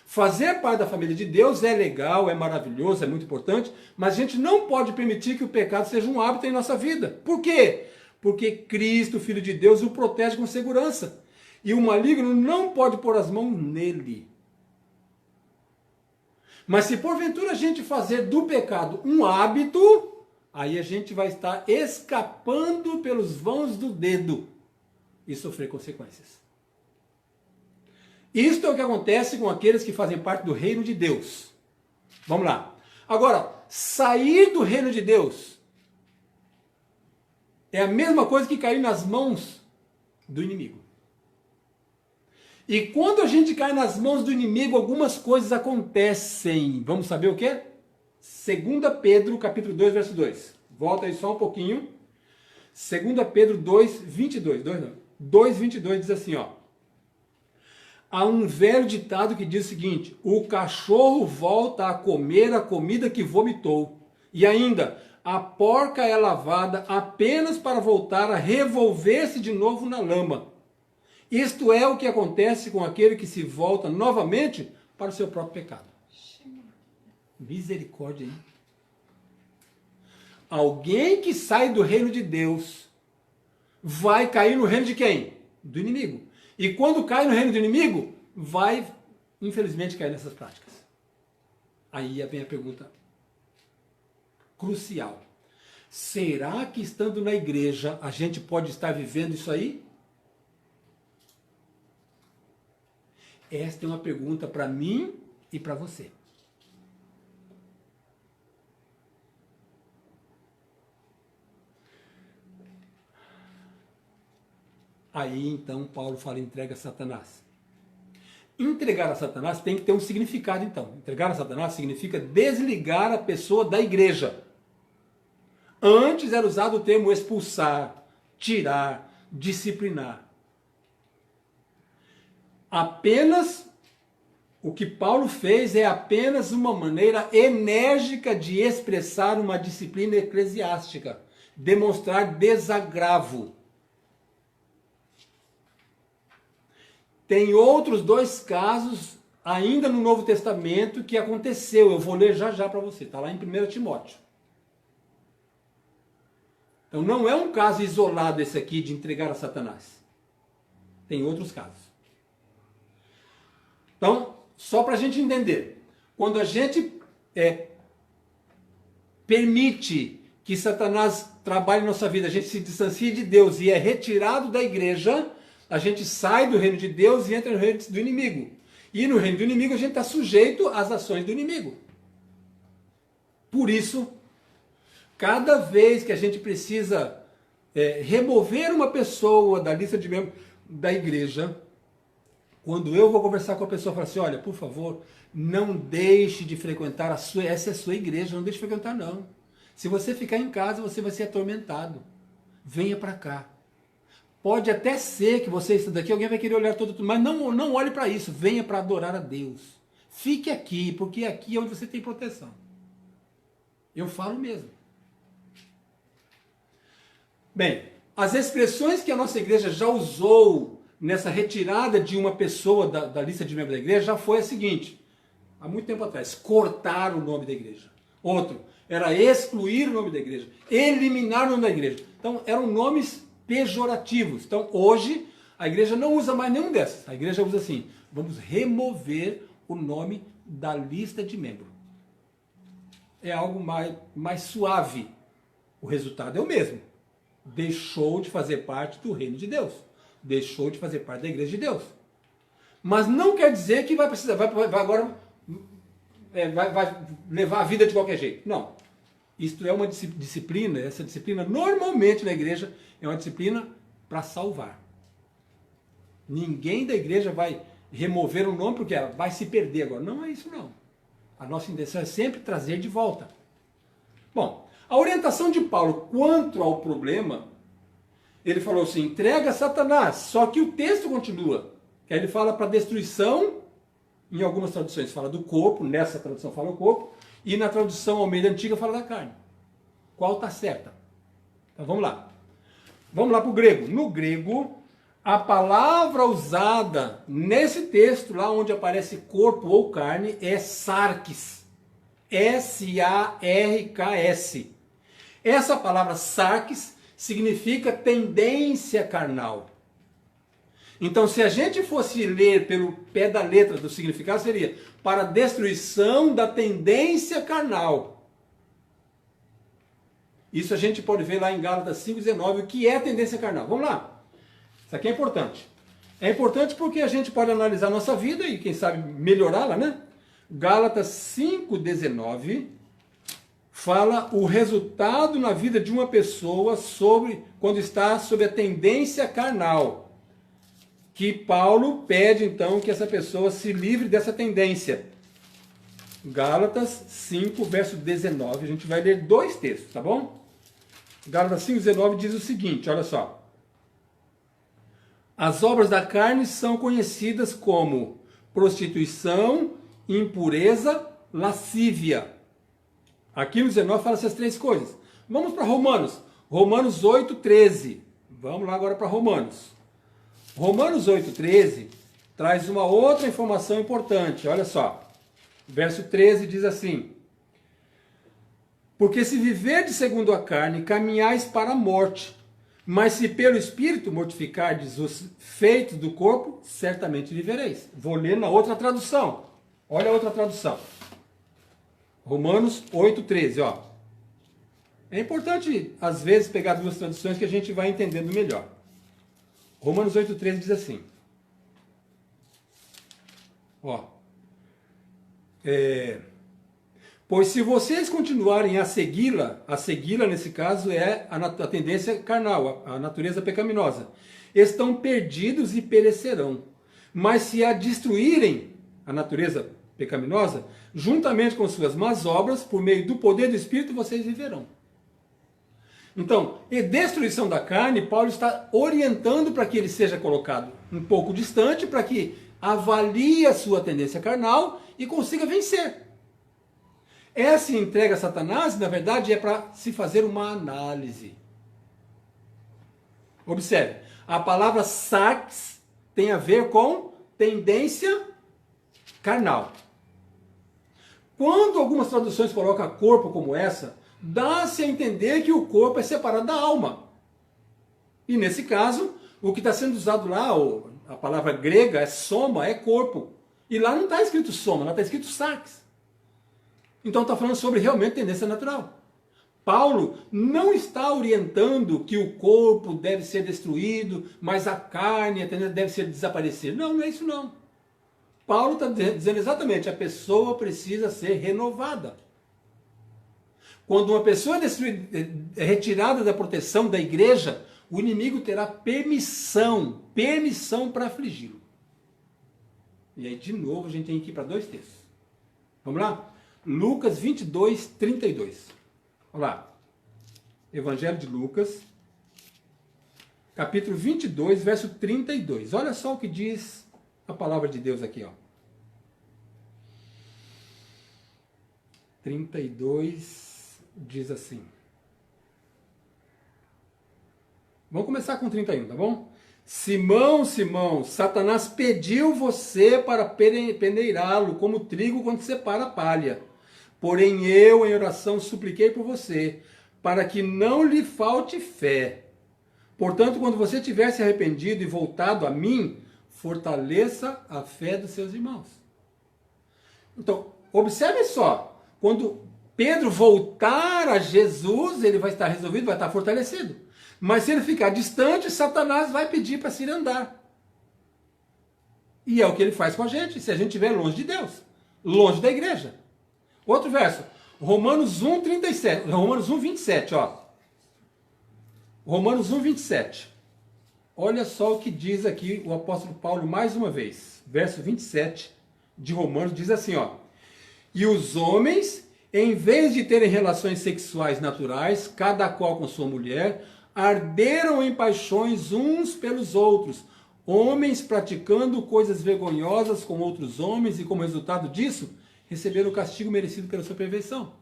Fazer parte da família de Deus é legal, é maravilhoso, é muito importante, mas a gente não pode permitir que o pecado seja um hábito em nossa vida. Por quê? Porque Cristo, Filho de Deus, o protege com segurança. E o maligno não pode pôr as mãos nele. Mas se porventura a gente fazer do pecado um hábito, aí a gente vai estar escapando pelos vãos do dedo e sofrer consequências. Isto é o que acontece com aqueles que fazem parte do reino de Deus. Vamos lá. Agora, sair do reino de Deus é a mesma coisa que cair nas mãos do inimigo. E quando a gente cai nas mãos do inimigo, algumas coisas acontecem. Vamos saber o quê? 2 Pedro, capítulo 2, verso 2. Volta aí só um pouquinho. 2 Pedro 2, 22. 2, 22 diz assim, ó. Há um velho ditado que diz o seguinte: o cachorro volta a comer a comida que vomitou. E ainda, a porca é lavada apenas para voltar a revolver-se de novo na lama. Isto é o que acontece com aquele que se volta novamente para o seu próprio pecado. Misericórdia, hein? Alguém que sai do reino de Deus vai cair no reino de quem? Do inimigo. E quando cai no reino do inimigo, vai, infelizmente, cair nessas práticas. Aí vem a pergunta crucial. Será que estando na igreja a gente pode estar vivendo isso aí? Esta é uma pergunta para mim e para você. Aí então Paulo fala: entrega a Satanás. Entregar a Satanás tem que ter um significado então. Entregar a Satanás significa desligar a pessoa da igreja. Antes era usado o termo expulsar, tirar, disciplinar. Apenas o que Paulo fez é apenas uma maneira enérgica de expressar uma disciplina eclesiástica, demonstrar desagravo. Tem outros dois casos ainda no Novo Testamento que aconteceu. Eu vou ler já já para você. Está lá em 1 Timóteo. Então não é um caso isolado esse aqui de entregar a Satanás. Tem outros casos. Então, só para a gente entender. Quando a gente permite que Satanás trabalhe em nossa vida, a gente se distancia de Deus e é retirado da igreja, a gente sai do reino de Deus e entra no reino do inimigo. E no reino do inimigo a gente está sujeito às ações do inimigo. Por isso, cada vez que a gente precisa remover uma pessoa da lista de membros da igreja, quando eu vou conversar com a pessoa, eu falo assim: olha, por favor, não deixe de frequentar essa é a sua igreja, não deixe de frequentar não. Se você ficar em casa, você vai ser atormentado. Venha para cá. Pode até ser que você esteja daqui, alguém vai querer olhar tudo, mas não olhe para isso. Venha para adorar a Deus. Fique aqui, porque aqui é onde você tem proteção. Eu falo mesmo. Bem, as expressões que a nossa igreja já usou nessa retirada de uma pessoa da lista de membros da igreja já foi a seguinte: há muito tempo atrás, cortar o nome da igreja. Outro, era excluir o nome da igreja, eliminar o nome da igreja. Então, eram nomes pejorativos. Então, hoje, a igreja não usa mais nenhum desses. A igreja usa assim: vamos remover o nome da lista de membros. É algo mais suave. O resultado é o mesmo. Deixou de fazer parte do reino de Deus. Deixou de fazer parte da igreja de Deus. Mas não quer dizer que vai precisar, vai agora vai levar a vida de qualquer jeito. Não. Isto é uma disciplina, essa disciplina normalmente na igreja é uma disciplina para salvar. Ninguém da igreja vai remover um nome porque vai se perder agora. Não é isso não. A nossa intenção é sempre trazer de volta. Bom, a orientação de Paulo quanto ao problema ele falou assim, entrega a Satanás, só que o texto continua. Que aí ele fala para destruição, em algumas traduções fala do corpo, nessa tradução fala o corpo, e na tradução Almeida Antiga fala da carne. Qual está certa? Então vamos lá. Vamos lá para o grego. No grego, a palavra usada nesse texto, lá onde aparece corpo ou carne, é sarx. S-A-R-K-S. Essa palavra sarx significa tendência carnal. Então, se a gente fosse ler pelo pé da letra do significado, seria para a destruição da tendência carnal. Isso a gente pode ver lá em Gálatas 5,19, o que é tendência carnal. Vamos lá. Isso aqui é importante. É importante porque a gente pode analisar a nossa vida e, quem sabe, melhorá-la, né? Gálatas 5,19 fala o resultado na vida de uma pessoa quando está sob a tendência carnal. Que Paulo pede, então, que essa pessoa se livre dessa tendência. Gálatas 5, verso 19. A gente vai ler dois textos, tá bom? Gálatas 5, 19 diz o seguinte, olha só. As obras da carne são conhecidas como prostituição, impureza, lascívia. Aqui no 19 fala essas três coisas. Vamos para Romanos. Romanos 8, 13. Vamos lá agora para Romanos. Romanos 8,13 traz uma outra informação importante, olha só. Verso 13 diz assim: porque se viverdes segundo a carne, caminhais para a morte, mas se pelo Espírito mortificardes os feitos do corpo, certamente vivereis. Vou ler na outra tradução. Olha a outra tradução. Romanos 8,13, ó. É importante, às vezes, pegar duas traduções que a gente vai entendendo melhor. Romanos 8,13 diz assim, ó, pois se vocês continuarem a segui-la nesse caso é a tendência carnal, a natureza pecaminosa, estão perdidos e perecerão. Mas se a destruírem, a natureza pecaminosa, juntamente com suas más obras, por meio do poder do Espírito, vocês viverão. Então, e destruição da carne, Paulo está orientando para que ele seja colocado um pouco distante, para que avalie a sua tendência carnal e consiga vencer. Essa entrega a Satanás, na verdade, é para se fazer uma análise. Observe, a palavra sarx tem a ver com tendência carnal. Quando algumas traduções colocam corpo como essa, dá-se a entender que o corpo é separado da alma. E nesse caso, o que está sendo usado lá, a palavra grega é soma, é corpo. E lá não está escrito soma, lá está escrito sarx. Então está falando sobre realmente tendência natural. Paulo não está orientando que o corpo deve ser destruído, mas a carne, a tendência deve ser desaparecer. Não, não é isso não. Paulo está dizendo exatamente, a pessoa precisa ser renovada. Quando uma pessoa é retirada da proteção da igreja, o inimigo terá permissão para afligi-lo. E aí, de novo, a gente tem que ir para dois textos. Vamos lá? Lucas 22, 32. Olha lá. Evangelho de Lucas, capítulo 22, verso 32. Olha só o que diz a palavra de Deus aqui, ó. 32 diz assim. Vamos começar com 31, tá bom? Simão, Simão, Satanás pediu você para peneirá-lo como trigo quando separa a palha. Porém eu, em oração, supliquei por você, para que não lhe falte fé. Portanto, quando você tiver se arrependido e voltado a mim, fortaleça a fé dos seus irmãos. Então, observe só, quando Pedro voltar a Jesus, ele vai estar resolvido, vai estar fortalecido. Mas se ele ficar distante, Satanás vai pedir para se ir andar. E é o que ele faz com a gente, se a gente estiver longe de Deus, longe da igreja. Outro verso, Romanos 1, 37, Romanos 1, 27, ó. Romanos 1, 27. Olha só o que diz aqui o apóstolo Paulo mais uma vez. Verso 27 de Romanos diz assim, ó. E os homens, em vez de terem relações sexuais naturais, cada qual com sua mulher, arderam em paixões uns pelos outros, homens praticando coisas vergonhosas com outros homens e como resultado disso, receberam o castigo merecido pela sua perversão.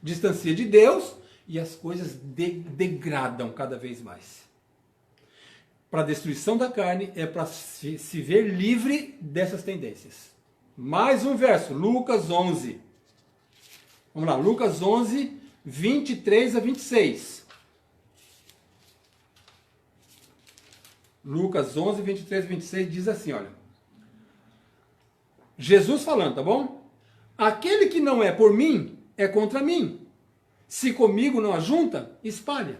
Distancia de Deus e as coisas degradam cada vez mais. Para a destruição da carne é para se ver livre dessas tendências. Mais um verso, Lucas 11. Vamos lá, Lucas 11, 23 a 26. Lucas 11, 23 a 26 diz assim, olha. Jesus falando, tá bom? Aquele que não é por mim, é contra mim. Se comigo não ajunta, espalha.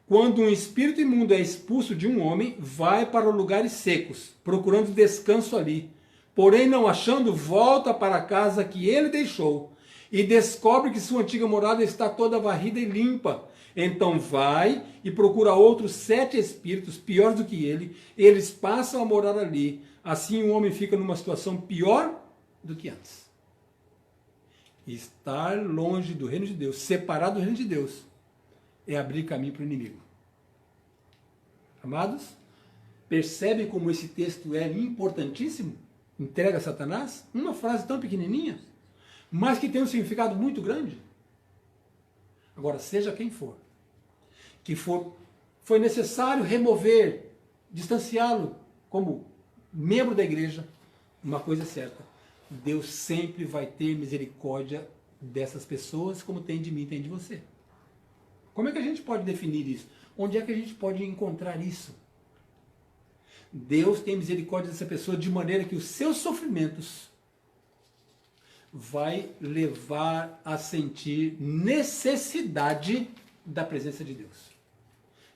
Quando um espírito imundo é expulso de um homem, vai para lugares secos, procurando descanso ali. Porém, não achando, volta para a casa que ele deixou e descobre que sua antiga morada está toda varrida e limpa. Então vai e procura outros 7 espíritos piores do que ele. Eles passam a morar ali. Assim o homem fica numa situação pior do que antes. Estar longe do reino de Deus, separado do reino de Deus, é abrir caminho para o inimigo. Amados, percebe como esse texto é importantíssimo? Entrega a Satanás? Uma frase tão pequenininha, mas que tem um significado muito grande. Agora, seja quem for, foi necessário remover, distanciá-lo como membro da igreja, uma coisa é certa, Deus sempre vai ter misericórdia dessas pessoas como tem de mim, tem de você. Como é que a gente pode definir isso? Onde é que a gente pode encontrar isso? Deus tem misericórdia dessa pessoa de maneira que os seus sofrimentos vai levar a sentir necessidade da presença de Deus,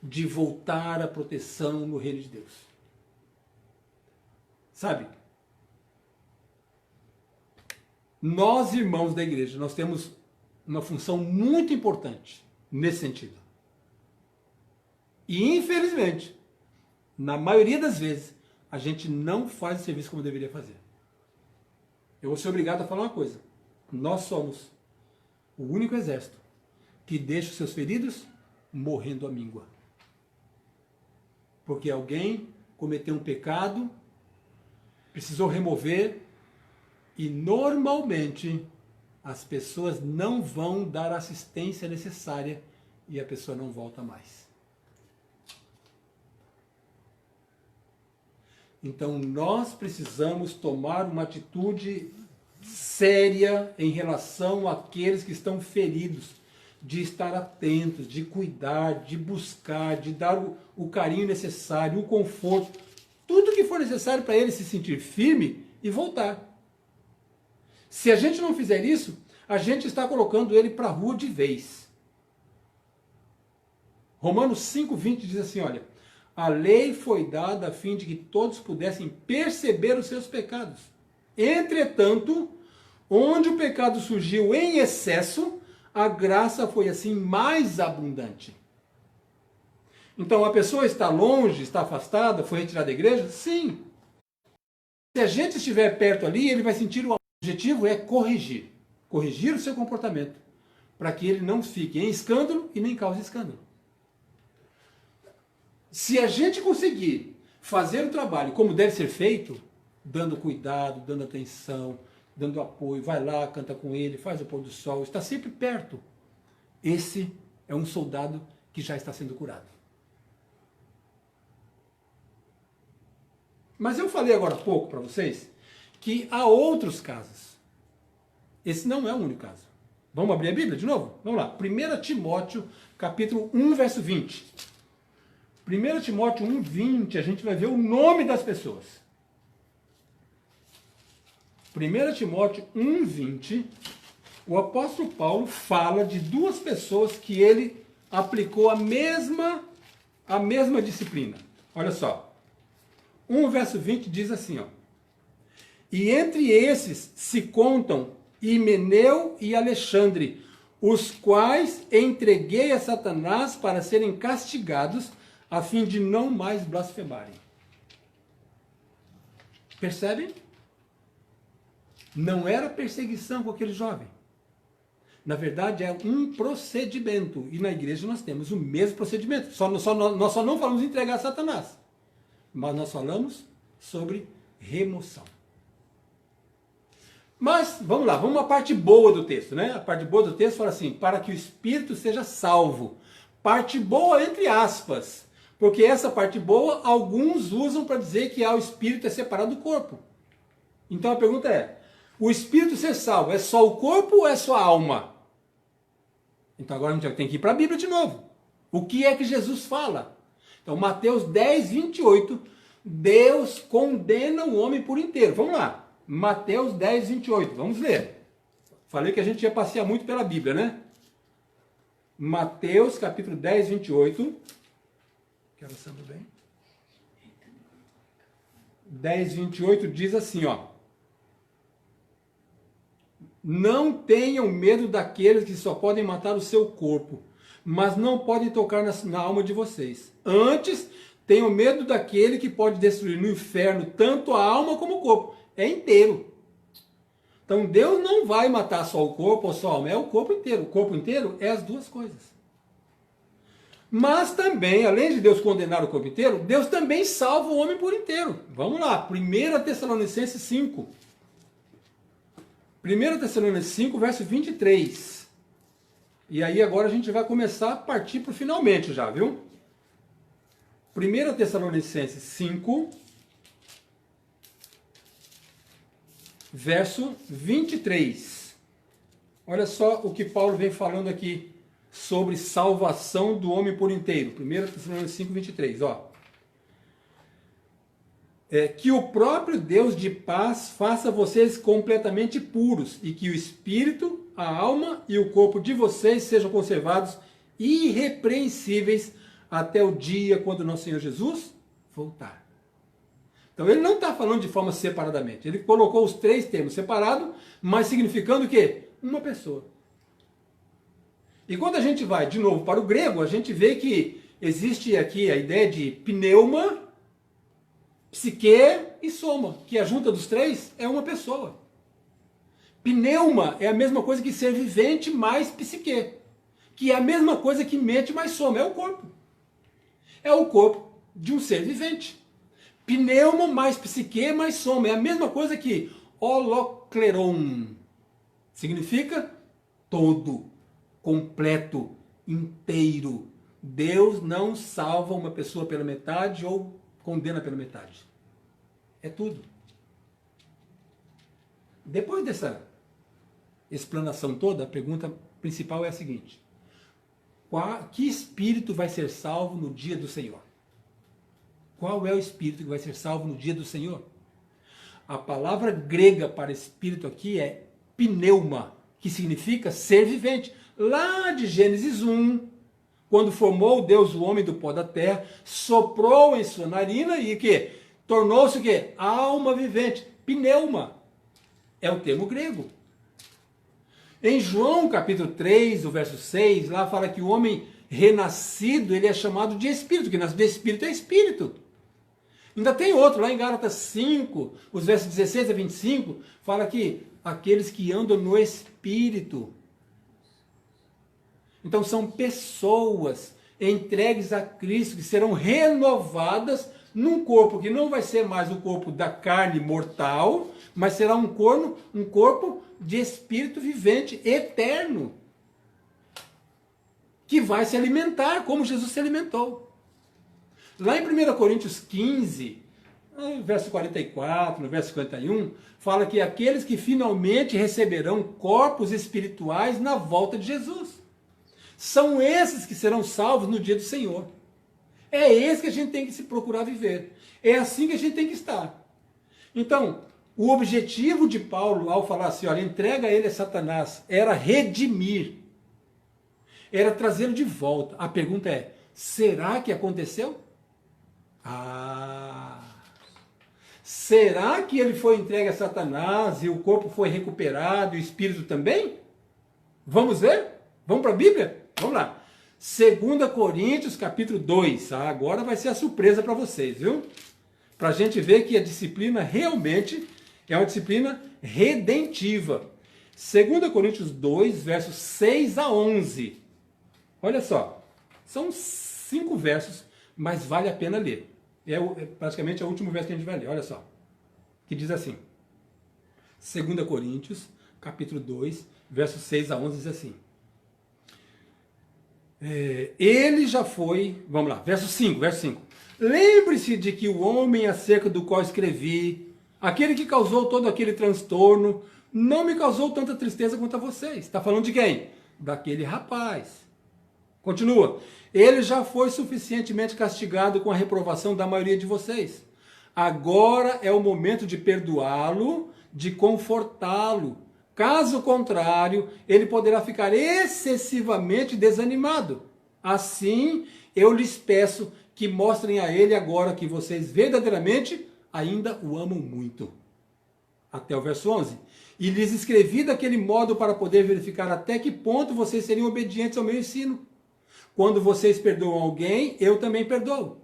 de voltar à proteção no reino de Deus. Sabe? Nós, irmãos da igreja, nós temos uma função muito importante nesse sentido. E, infelizmente, na maioria das vezes, a gente não faz o serviço como deveria fazer. Eu vou ser obrigado a falar uma coisa. Nós somos o único exército que deixa os seus feridos morrendo à míngua. Porque alguém cometeu um pecado, precisou remover, e normalmente as pessoas não vão dar a assistência necessária e a pessoa não volta mais. Então nós precisamos tomar uma atitude séria em relação àqueles que estão feridos, de estar atentos, de cuidar, de buscar, de dar o carinho necessário, o conforto, tudo que for necessário para ele se sentir firme e voltar. Se a gente não fizer isso, a gente está colocando ele para a rua de vez. Romanos 5,20 diz assim, olha, a lei foi dada a fim de que todos pudessem perceber os seus pecados. Entretanto, onde o pecado surgiu em excesso, a graça foi assim mais abundante. Então a pessoa está longe, está afastada, foi retirada da igreja? Sim. Se a gente estiver perto ali, ele vai sentir o objetivo é corrigir o seu comportamento, para que ele não fique em escândalo e nem cause escândalo. Se a gente conseguir fazer o trabalho como deve ser feito, dando cuidado, dando atenção, dando apoio, vai lá, canta com ele, faz o pôr do sol, está sempre perto, esse é um soldado que já está sendo curado. Mas eu falei agora há pouco para vocês que há outros casos. Esse não é o único caso. Vamos abrir a Bíblia de novo? Vamos lá. 1 Timóteo, capítulo 1, verso 20. 1 Timóteo 1, 20, a gente vai ver o nome das pessoas. 1 Timóteo 1, 20, o apóstolo Paulo fala de duas pessoas que ele aplicou a mesma disciplina. Olha só. 1, verso 20 diz assim, ó. E entre esses se contam Himeneu e Alexandre, os quais entreguei a Satanás para serem castigados, a fim de não mais blasfemarem. Percebem? Não era perseguição com aquele jovem. Na verdade, é um procedimento. E na igreja nós temos o mesmo procedimento. Nós só não falamos de entregar a Satanás. Mas nós falamos sobre remoção. Mas, vamos lá, vamos à parte boa do texto, né? A parte boa do texto fala assim, para que o espírito seja salvo. Parte boa entre aspas. Porque essa parte boa, alguns usam para dizer que o espírito é separado do corpo. Então a pergunta é, o espírito ser salvo é só o corpo ou é só a alma? Então agora a gente tem que ir para a Bíblia de novo. O que é que Jesus fala? Então Mateus 10, 28, Deus condena o homem por inteiro. Vamos lá, Mateus 10, 28, vamos ler. Falei que a gente ia passear muito pela Bíblia, né? Mateus capítulo 10, 28. Quero saber bem. 10, 28 diz assim, ó. Não tenham medo daqueles que só podem matar o seu corpo, mas não podem tocar na alma de vocês. Antes, tenham medo daquele que pode destruir no inferno tanto a alma como o corpo. É inteiro. Então Deus não vai matar só o corpo ou só a alma, é o corpo inteiro. O corpo inteiro é as duas coisas. Mas também, além de Deus condenar o corpo inteiro, Deus também salva o homem por inteiro. Vamos lá, 1 Tessalonicenses 5. 1 Tessalonicenses 5, verso 23. E aí agora a gente vai começar a partir para o finalmente já, viu? 1 Tessalonicenses 5, verso 23. Olha só o que Paulo vem falando aqui sobre salvação do homem por inteiro. 1 Tessalonicenses 5, 23. Ó. Que o próprio Deus de paz faça vocês completamente puros e que o espírito, a alma e o corpo de vocês sejam conservados irrepreensíveis até o dia quando nosso Senhor Jesus voltar. Então ele não está falando de forma separadamente. Ele colocou os três termos separados, mas significando o quê? Uma pessoa. E quando a gente vai de novo para o grego, a gente vê que existe aqui a ideia de pneuma, psique e soma, que a junta dos três é uma pessoa. Pneuma é a mesma coisa que ser vivente mais psique, que é a mesma coisa que mente mais soma, é o corpo. É o corpo de um ser vivente. Pneuma mais psique mais soma, é a mesma coisa que holokleron. Significa todo, completo, inteiro. Deus não salva uma pessoa pela metade ou condena pela metade. É tudo. Depois dessa explanação toda, a pergunta principal é a seguinte: que espírito vai ser salvo no dia do Senhor? Qual é o espírito que vai ser salvo no dia do Senhor? A palavra grega para espírito aqui é pneuma, que significa ser vivente. Lá de Gênesis 1, quando formou Deus o homem do pó da terra, soprou em sua narina e que tornou-se o quê? Alma vivente. Pneuma é o termo grego. Em João capítulo 3, o verso 6, lá fala que o homem renascido, ele é chamado de espírito, que nasce de espírito é espírito. Ainda tem outro, lá em Gálatas 5, os versos 16 a 25, fala que aqueles que andam no espírito. Então são pessoas entregues a Cristo, que serão renovadas num corpo que não vai ser mais o corpo da carne mortal, mas será um corpo de espírito vivente, eterno, que vai se alimentar como Jesus se alimentou. Lá em 1 Coríntios 15, no verso 44, no verso 51, fala que aqueles que finalmente receberão corpos espirituais na volta de Jesus. São esses que serão salvos no dia do Senhor. É esse que a gente tem que se procurar viver. É assim que a gente tem que estar. Então, o objetivo de Paulo, ao falar assim, olha, entrega ele a Satanás, era redimir. Era trazê-lo de volta. A pergunta é, será que aconteceu? Será que ele foi entregue a Satanás e o corpo foi recuperado e o espírito também? Vamos ver? Vamos para a Bíblia? Vamos lá. 2 Coríntios capítulo 2. Agora vai ser a surpresa para vocês, viu? Para a gente ver que a disciplina realmente é uma disciplina redentiva. 2 Coríntios 2, versos 6 a 11. Olha só, são 5 versos, mas vale a pena ler. Praticamente é o último verso que a gente vai ler, olha só. Que diz assim, 2 Coríntios, capítulo 2, versos 6 a 11, diz assim. Ele já foi, vamos lá, verso 5. Lembre-se de que o homem acerca do qual escrevi, aquele que causou todo aquele transtorno, não me causou tanta tristeza quanto a vocês. Está falando de quem? Daquele rapaz. Continua. Ele já foi suficientemente castigado com a reprovação da maioria de vocês. Agora é o momento de perdoá-lo, de confortá-lo. Caso contrário, ele poderá ficar excessivamente desanimado. Assim, eu lhes peço que mostrem a ele agora que vocês verdadeiramente ainda o amam muito. Até o verso 11. E lhes escrevi daquele modo para poder verificar até que ponto vocês seriam obedientes ao meu ensino. Quando vocês perdoam alguém, eu também perdoo.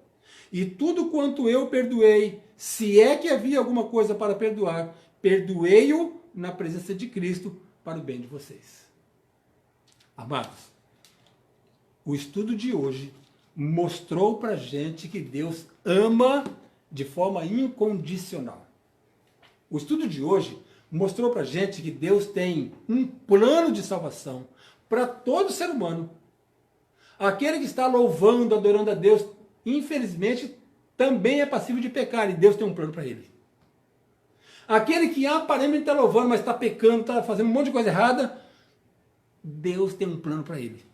E tudo quanto eu perdoei, se é que havia alguma coisa para perdoar, perdoei-o na presença de Cristo para o bem de vocês. Amados, o estudo de hoje mostrou para a gente que Deus ama de forma incondicional. O estudo de hoje mostrou para a gente que Deus tem um plano de salvação para todo ser humano. Aquele que está louvando, adorando a Deus, infelizmente, também é passível de pecar e Deus tem um plano para ele. Aquele que aparentemente está louvando, mas está pecando, está fazendo um monte de coisa errada, Deus tem um plano para ele.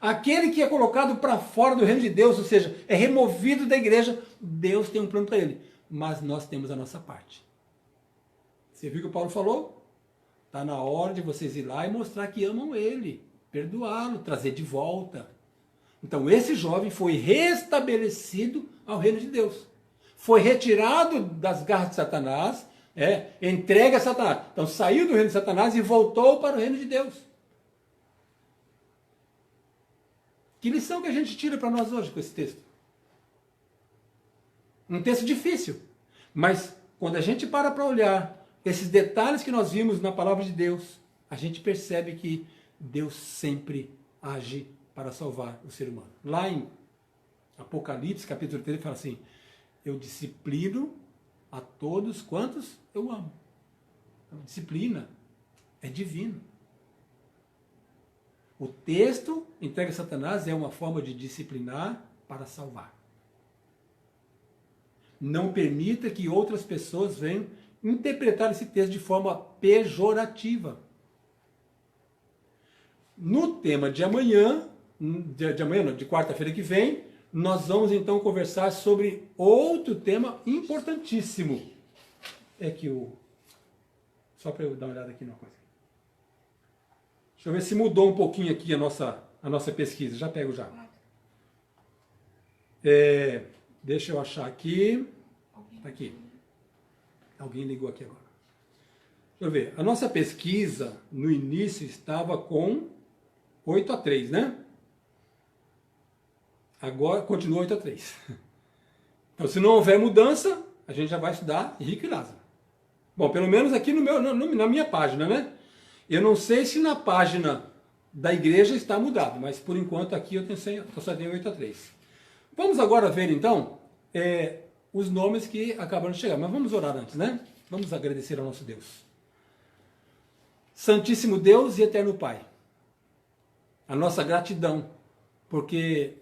Aquele que é colocado para fora do reino de Deus, ou seja, é removido da igreja, Deus tem um plano para ele. Mas nós temos a nossa parte. Você viu o que o Paulo falou? Está na hora de vocês ir lá e mostrar que amam ele, perdoá-lo, trazer de volta. Então esse jovem foi restabelecido ao reino de Deus. Foi retirado das garras de Satanás, entregue a Satanás. Então saiu do reino de Satanás e voltou para o reino de Deus. Que lição que a gente tira para nós hoje com esse texto? Um texto difícil, mas quando a gente para olhar esses detalhes que nós vimos na palavra de Deus, a gente percebe que Deus sempre age para salvar o ser humano. Lá em Apocalipse, capítulo 3, ele fala assim, eu disciplino a todos quantos eu amo. Então, disciplina é divino. O texto entregue a Satanás é uma forma de disciplinar para salvar. Não permita que outras pessoas venham interpretar esse texto de forma pejorativa. No tema de amanhã, de quarta-feira que vem, nós vamos então conversar sobre outro tema importantíssimo. Só para eu dar uma olhada aqui numa coisa. Deixa eu ver se mudou um pouquinho aqui a nossa pesquisa. Já pego já. Deixa eu achar aqui. Tá aqui. Alguém ligou aqui agora. Deixa eu ver. A nossa pesquisa, no início, estava com 8-3, né? Agora continua 8-3. Então, se não houver mudança, a gente já vai estudar Henrique e Lázaro. Bom, pelo menos aqui na minha página, né? Eu não sei se na página da igreja está mudado, mas por enquanto aqui eu só tenho 8-3. Vamos agora ver então os nomes que acabaram de chegar. Mas vamos orar antes, né? Vamos agradecer ao nosso Deus. Santíssimo Deus e eterno Pai, a nossa gratidão, porque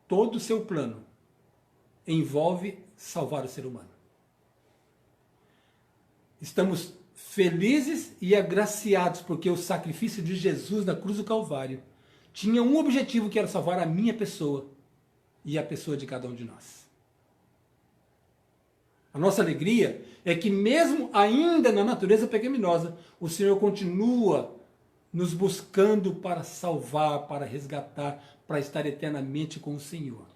todo o seu plano envolve salvar o ser humano. Estamos felizes e agraciados porque o sacrifício de Jesus na cruz do Calvário tinha um objetivo, que era salvar a minha pessoa e a pessoa de cada um de nós. A nossa alegria é que mesmo ainda na natureza pecaminosa, o Senhor continua nos buscando para salvar, para resgatar, para estar eternamente com o Senhor.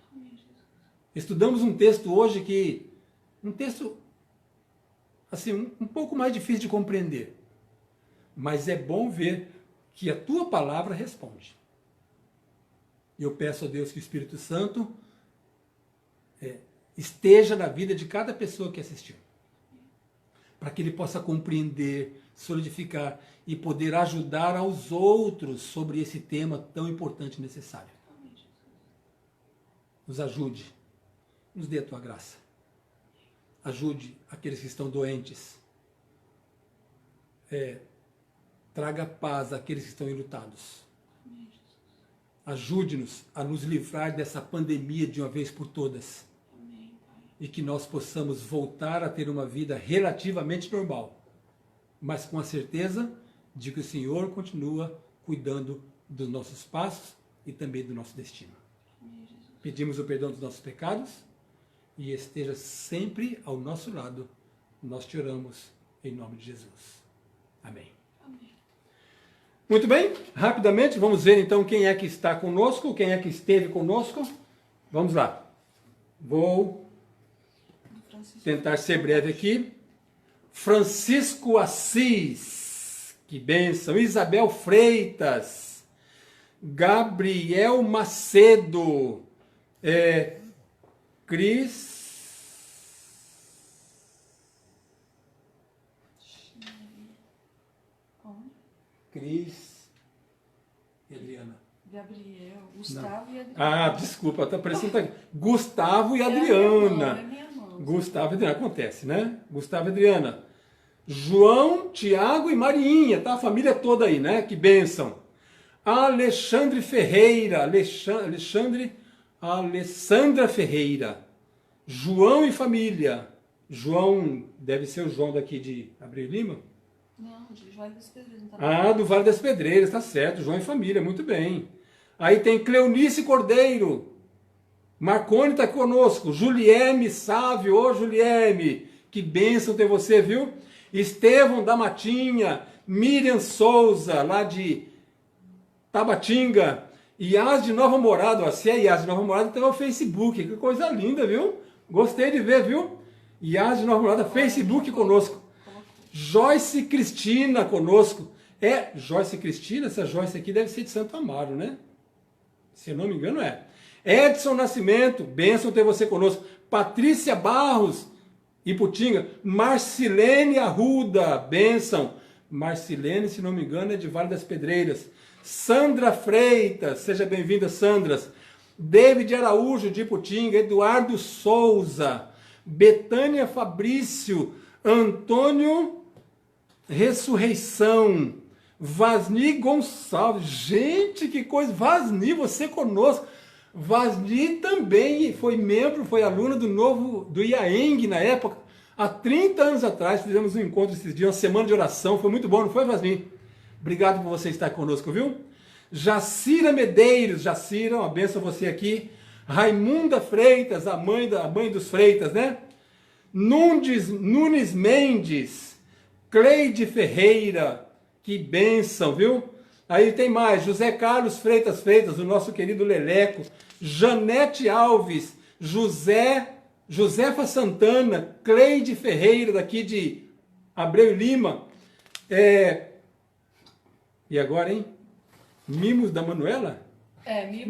Estudamos um texto hoje um texto assim, um pouco mais difícil de compreender. Mas é bom ver que a tua palavra responde. Eu peço a Deus que o Espírito Santo esteja na vida de cada pessoa que assistiu. para que ele possa compreender, solidificar e poder ajudar aos outros sobre esse tema tão importante e necessário. Nos ajude, nos dê a tua graça. Ajude aqueles que estão doentes. Traga paz àqueles que estão enlutados. Ajude-nos a nos livrar dessa pandemia de uma vez por todas. E que nós possamos voltar a ter uma vida relativamente normal, mas com a certeza de que o Senhor continua cuidando dos nossos passos e também do nosso destino. Pedimos o perdão dos nossos pecados e esteja sempre ao nosso lado. Nós te oramos em nome de Jesus. Amém. Muito bem, rapidamente vamos ver então quem é que está conosco, quem é que esteve conosco. Vamos lá. Vou tentar ser breve aqui. Francisco Assis, que bênção. Isabel Freitas, Gabriel Macedo, Cris e Adriana. Gabriel, Gustavo e Adriana. Ah, desculpa, está parecendo aqui. Gustavo e É Adriana. minha mão. Gustavo e Adriana, acontece, né? Gustavo e Adriana. João, Tiago e Marinha, tá? A família toda aí, né? Que bênção. Alexandre Ferreira, Alessandra Ferreira. João e família. João, deve ser o João daqui de Abreu Lima? Não, de Vale das Pedreiras. Não tá Ah, do Vale das Pedreiras, tá certo. João e família, muito bem. Aí tem Cleonice Cordeiro. Marcone está conosco. Julieme Sávio. Ô, Julieme, que bênção ter você, viu? Estevão da Matinha. Miriam Souza, lá de Tabatinga. Iás de Nova Morada. Ó, se é Iás de Nova Morada, tem o Facebook. Que coisa linda, viu? Gostei de ver, viu? Iás de Nova Morada, Facebook conosco. Joyce Cristina conosco. Joyce Cristina, essa Joyce aqui deve ser de Santo Amaro, né? Se eu não me engano, é. Edson Nascimento, bênção ter você conosco. Patrícia Barros, Iputinga. Marcilene Arruda, bênção. Marcilene, se não me engano, é de Vale das Pedreiras. Sandra Freitas, seja bem-vinda, Sandras. David Araújo, de Iputinga. Eduardo Souza. Betânia Fabrício. Antônio Ressurreição. Vasni Gonçalves. Gente, que coisa. Vasni, você conosco. Vasni também foi membro, foi aluno do IAENG na época. Há 30 anos atrás, fizemos um encontro esses dias, uma semana de oração. Foi muito bom, não foi, Vasni? Obrigado por você estar conosco, viu? Jacira Medeiros. Jacira, uma benção você aqui. Raimunda Freitas, a mãe dos Freitas, né? Nunes Mendes, Cleide Ferreira, que bênção, viu? Aí tem mais, José Carlos Freitas, o nosso querido Leleco, Janete Alves, Josefa Santana, Cleide Ferreira, daqui de Abreu Lima. E agora, hein? Mimos da Manuela?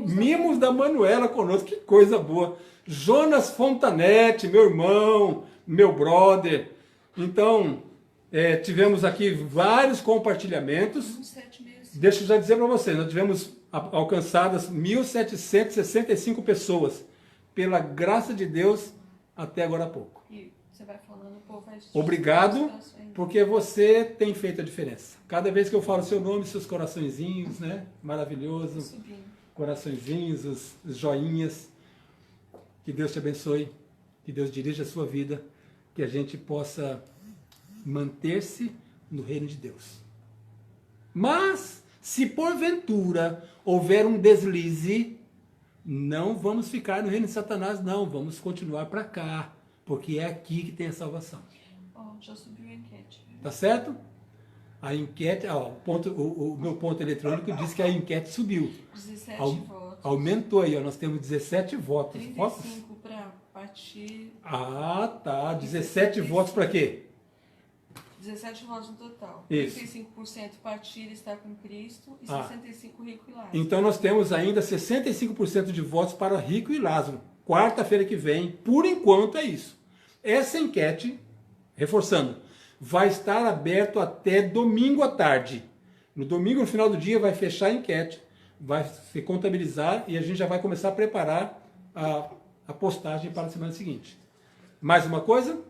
Mimos da Manuela conosco, que coisa boa. Jonas Fontanete, meu irmão, meu brother. Então, tivemos aqui vários compartilhamentos. Deixa eu já dizer para vocês, nós tivemos alcançadas 1.765 pessoas, pela graça de Deus, até agora há pouco. E você vai falando, o povo vai... Obrigado, porque você tem feito a diferença. Cada vez que eu falo seu nome, seus coraçõezinhos, né? Maravilhoso. Coraçõezinhos, os joinhas. Que Deus te abençoe, que Deus dirija a sua vida, que a gente possa manter-se no reino de Deus. Mas, se porventura houver um deslize, não vamos ficar no reino de Satanás, não. Vamos continuar para cá, porque é aqui que tem a salvação. Já subiu a enquete. Tá certo? A enquete, o meu ponto eletrônico diz que a enquete subiu. 17 votos. Aumentou aí, nós temos 17 votos. 35 para partir. Ah, tá. 17 votos para quê? 17 votos no total. Isso. 35% partilha está com Cristo e 65% Rico e Lázaro. Então nós temos ainda 65% de votos para Rico e Lázaro. Quarta-feira que vem, por enquanto é isso. Essa enquete, reforçando, vai estar aberto até domingo à tarde. No domingo, no final do dia, vai fechar a enquete, vai se contabilizar e a gente já vai começar a preparar a postagem para a semana seguinte. Mais uma coisa,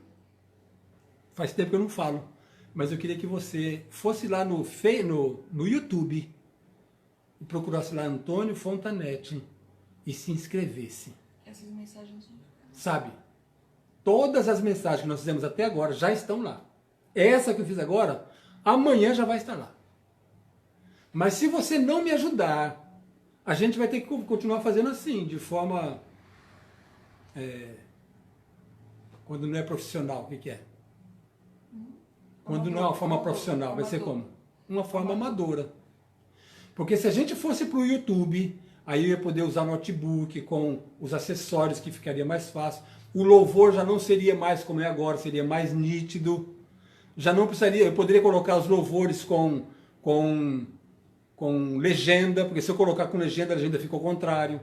faz tempo que eu não falo, mas eu queria que você fosse lá no YouTube e procurasse lá Antônio Fontanetti e se inscrevesse. Essas mensagens. Sabe? Todas as mensagens que nós fizemos até agora já estão lá. Essa que eu fiz agora, amanhã já vai estar lá. Mas se você não me ajudar, a gente vai ter que continuar fazendo assim, de forma... quando não é profissional, o que é? Quando não é uma forma profissional, vai ser como? Uma forma amadora. Porque se a gente fosse para o YouTube, aí eu ia poder usar notebook com os acessórios, que ficaria mais fácil. O louvor já não seria mais como é agora, seria mais nítido. Já não precisaria, eu poderia colocar os louvores com legenda, porque se eu colocar com legenda, a legenda fica ao contrário.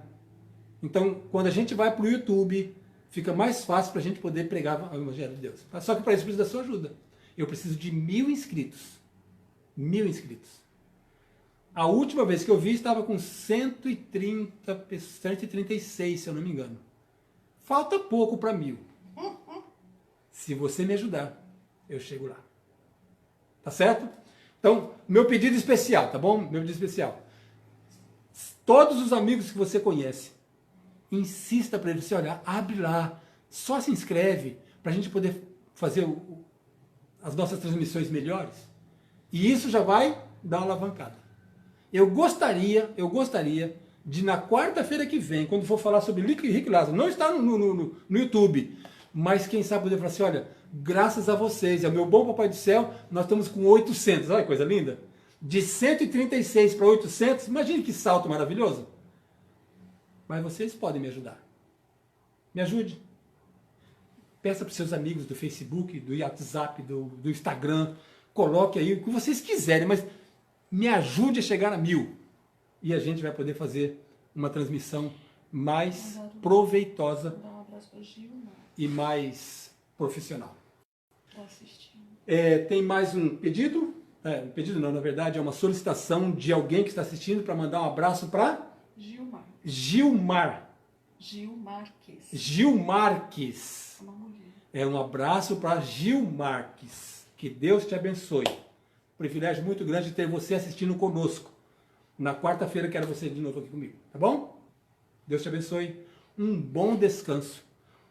Então, quando a gente vai para o YouTube, fica mais fácil para a gente poder pregar o Evangelho de Deus. Só que para isso precisa da sua ajuda. Eu preciso de 1.000 inscritos. 1.000 inscritos. A última vez que eu vi estava com 136, se eu não me engano. Falta pouco para 1.000. Se você me ajudar, eu chego lá. Tá certo? Então, meu pedido especial, tá bom? Meu pedido especial. Todos os amigos que você conhece, insista para eles, olha, abre lá, só se inscreve para a gente poder fazer as nossas transmissões melhores. E isso já vai dar uma alavancada. Eu gostaria de, na quarta-feira que vem, quando for falar sobre Rick Lázaro, não está no YouTube, mas quem sabe poder falar assim, olha, graças a vocês, é o meu bom Papai do Céu, nós estamos com 800, olha que coisa linda. De 136 para 800, imagine que salto maravilhoso. Mas vocês podem me ajudar. Me ajude. Peça para os seus amigos do Facebook, do WhatsApp, do Instagram, coloque aí o que vocês quiserem, mas me ajude a chegar a 1.000. E a gente vai poder fazer uma transmissão mais proveitosa Dar um abraço para Gilmar. e mais profissional. Tá assistindo. Tem mais um pedido? Um pedido não, na verdade, é uma solicitação de alguém que está assistindo para mandar um abraço para Gilmar. Gilmar. Gilmarques. Gilmarques. Uma mulher. Um abraço para Gilmarques. Que Deus te abençoe. Privilégio muito grande de ter você assistindo conosco. Na quarta-feira quero você de novo aqui comigo, tá bom? Deus te abençoe. Um bom descanso.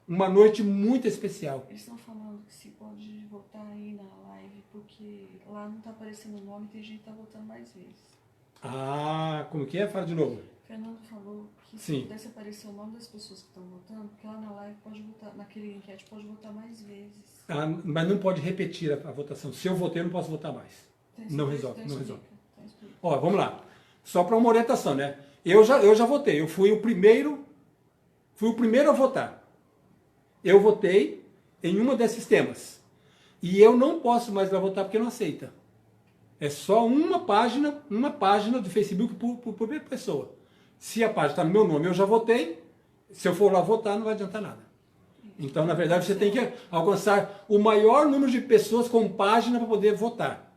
Uma noite muito especial. Eles estão falando que se pode votar aí na live, porque lá não está aparecendo o nome e tem gente que está votando mais vezes. Ah, como que é? Fala de novo. Fernando falou que Sim. se pudesse aparecer o nome das pessoas que estão votando, porque lá na live pode votar, naquele enquete pode votar mais vezes. Mas não pode repetir a votação. Se eu votei, eu não posso votar mais. Não resolve, Então não resolve. Então explica. Ó, vamos lá. Só para uma orientação, né? Eu já votei. Eu fui o primeiro a votar. Eu votei em uma desses temas. E eu não posso mais lá votar porque não aceita. É só uma página do Facebook por pessoa. Se a página está no meu nome, eu já votei. Se eu for lá votar, não vai adiantar nada. Então, na verdade, você tem que alcançar o maior número de pessoas com página para poder votar.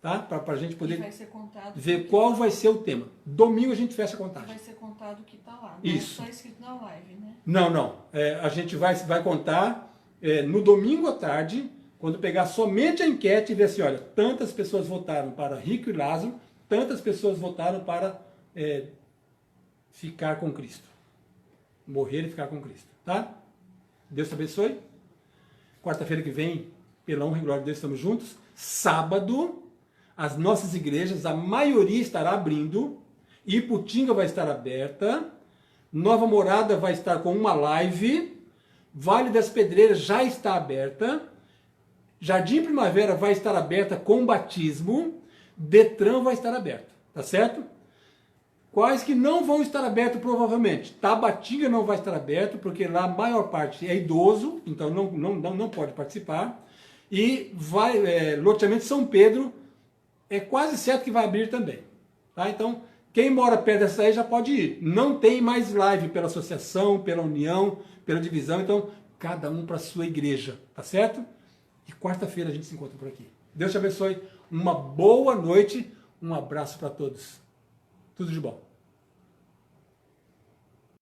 Tá? Para a gente E poder vai ser contado ver qual vai ser o tema. Domingo a gente fecha a contagem. vai ser contado o que está lá. Isso. Não está escrito na live, né? Não. A gente vai contar no domingo à tarde, quando pegar somente a enquete e ver assim, olha, tantas pessoas votaram para Rico e Lázaro, tantas pessoas votaram para ficar com Cristo. Morrer e ficar com Cristo. Tá? Deus te abençoe. Quarta-feira que vem, pela honra e glória de Deus, estamos juntos. Sábado, as nossas igrejas, a maioria estará abrindo. Iputinga vai estar aberta. Nova Morada vai estar com uma live. Vale das Pedreiras já está aberta. Jardim Primavera vai estar aberta com batismo. Detran vai estar aberta. Tá certo? Quais que não vão estar abertos provavelmente? Tabatinga não vai estar aberto, porque lá a maior parte é idoso, então não pode participar. E loteamento São Pedro é quase certo que vai abrir também. Tá? Então, quem mora perto dessa aí já pode ir. Não tem mais live pela associação, pela união, pela divisão, então cada um para a sua igreja, tá certo? E quarta-feira a gente se encontra por aqui. Deus te abençoe. Uma boa noite. Um abraço para todos. Tudo de bom.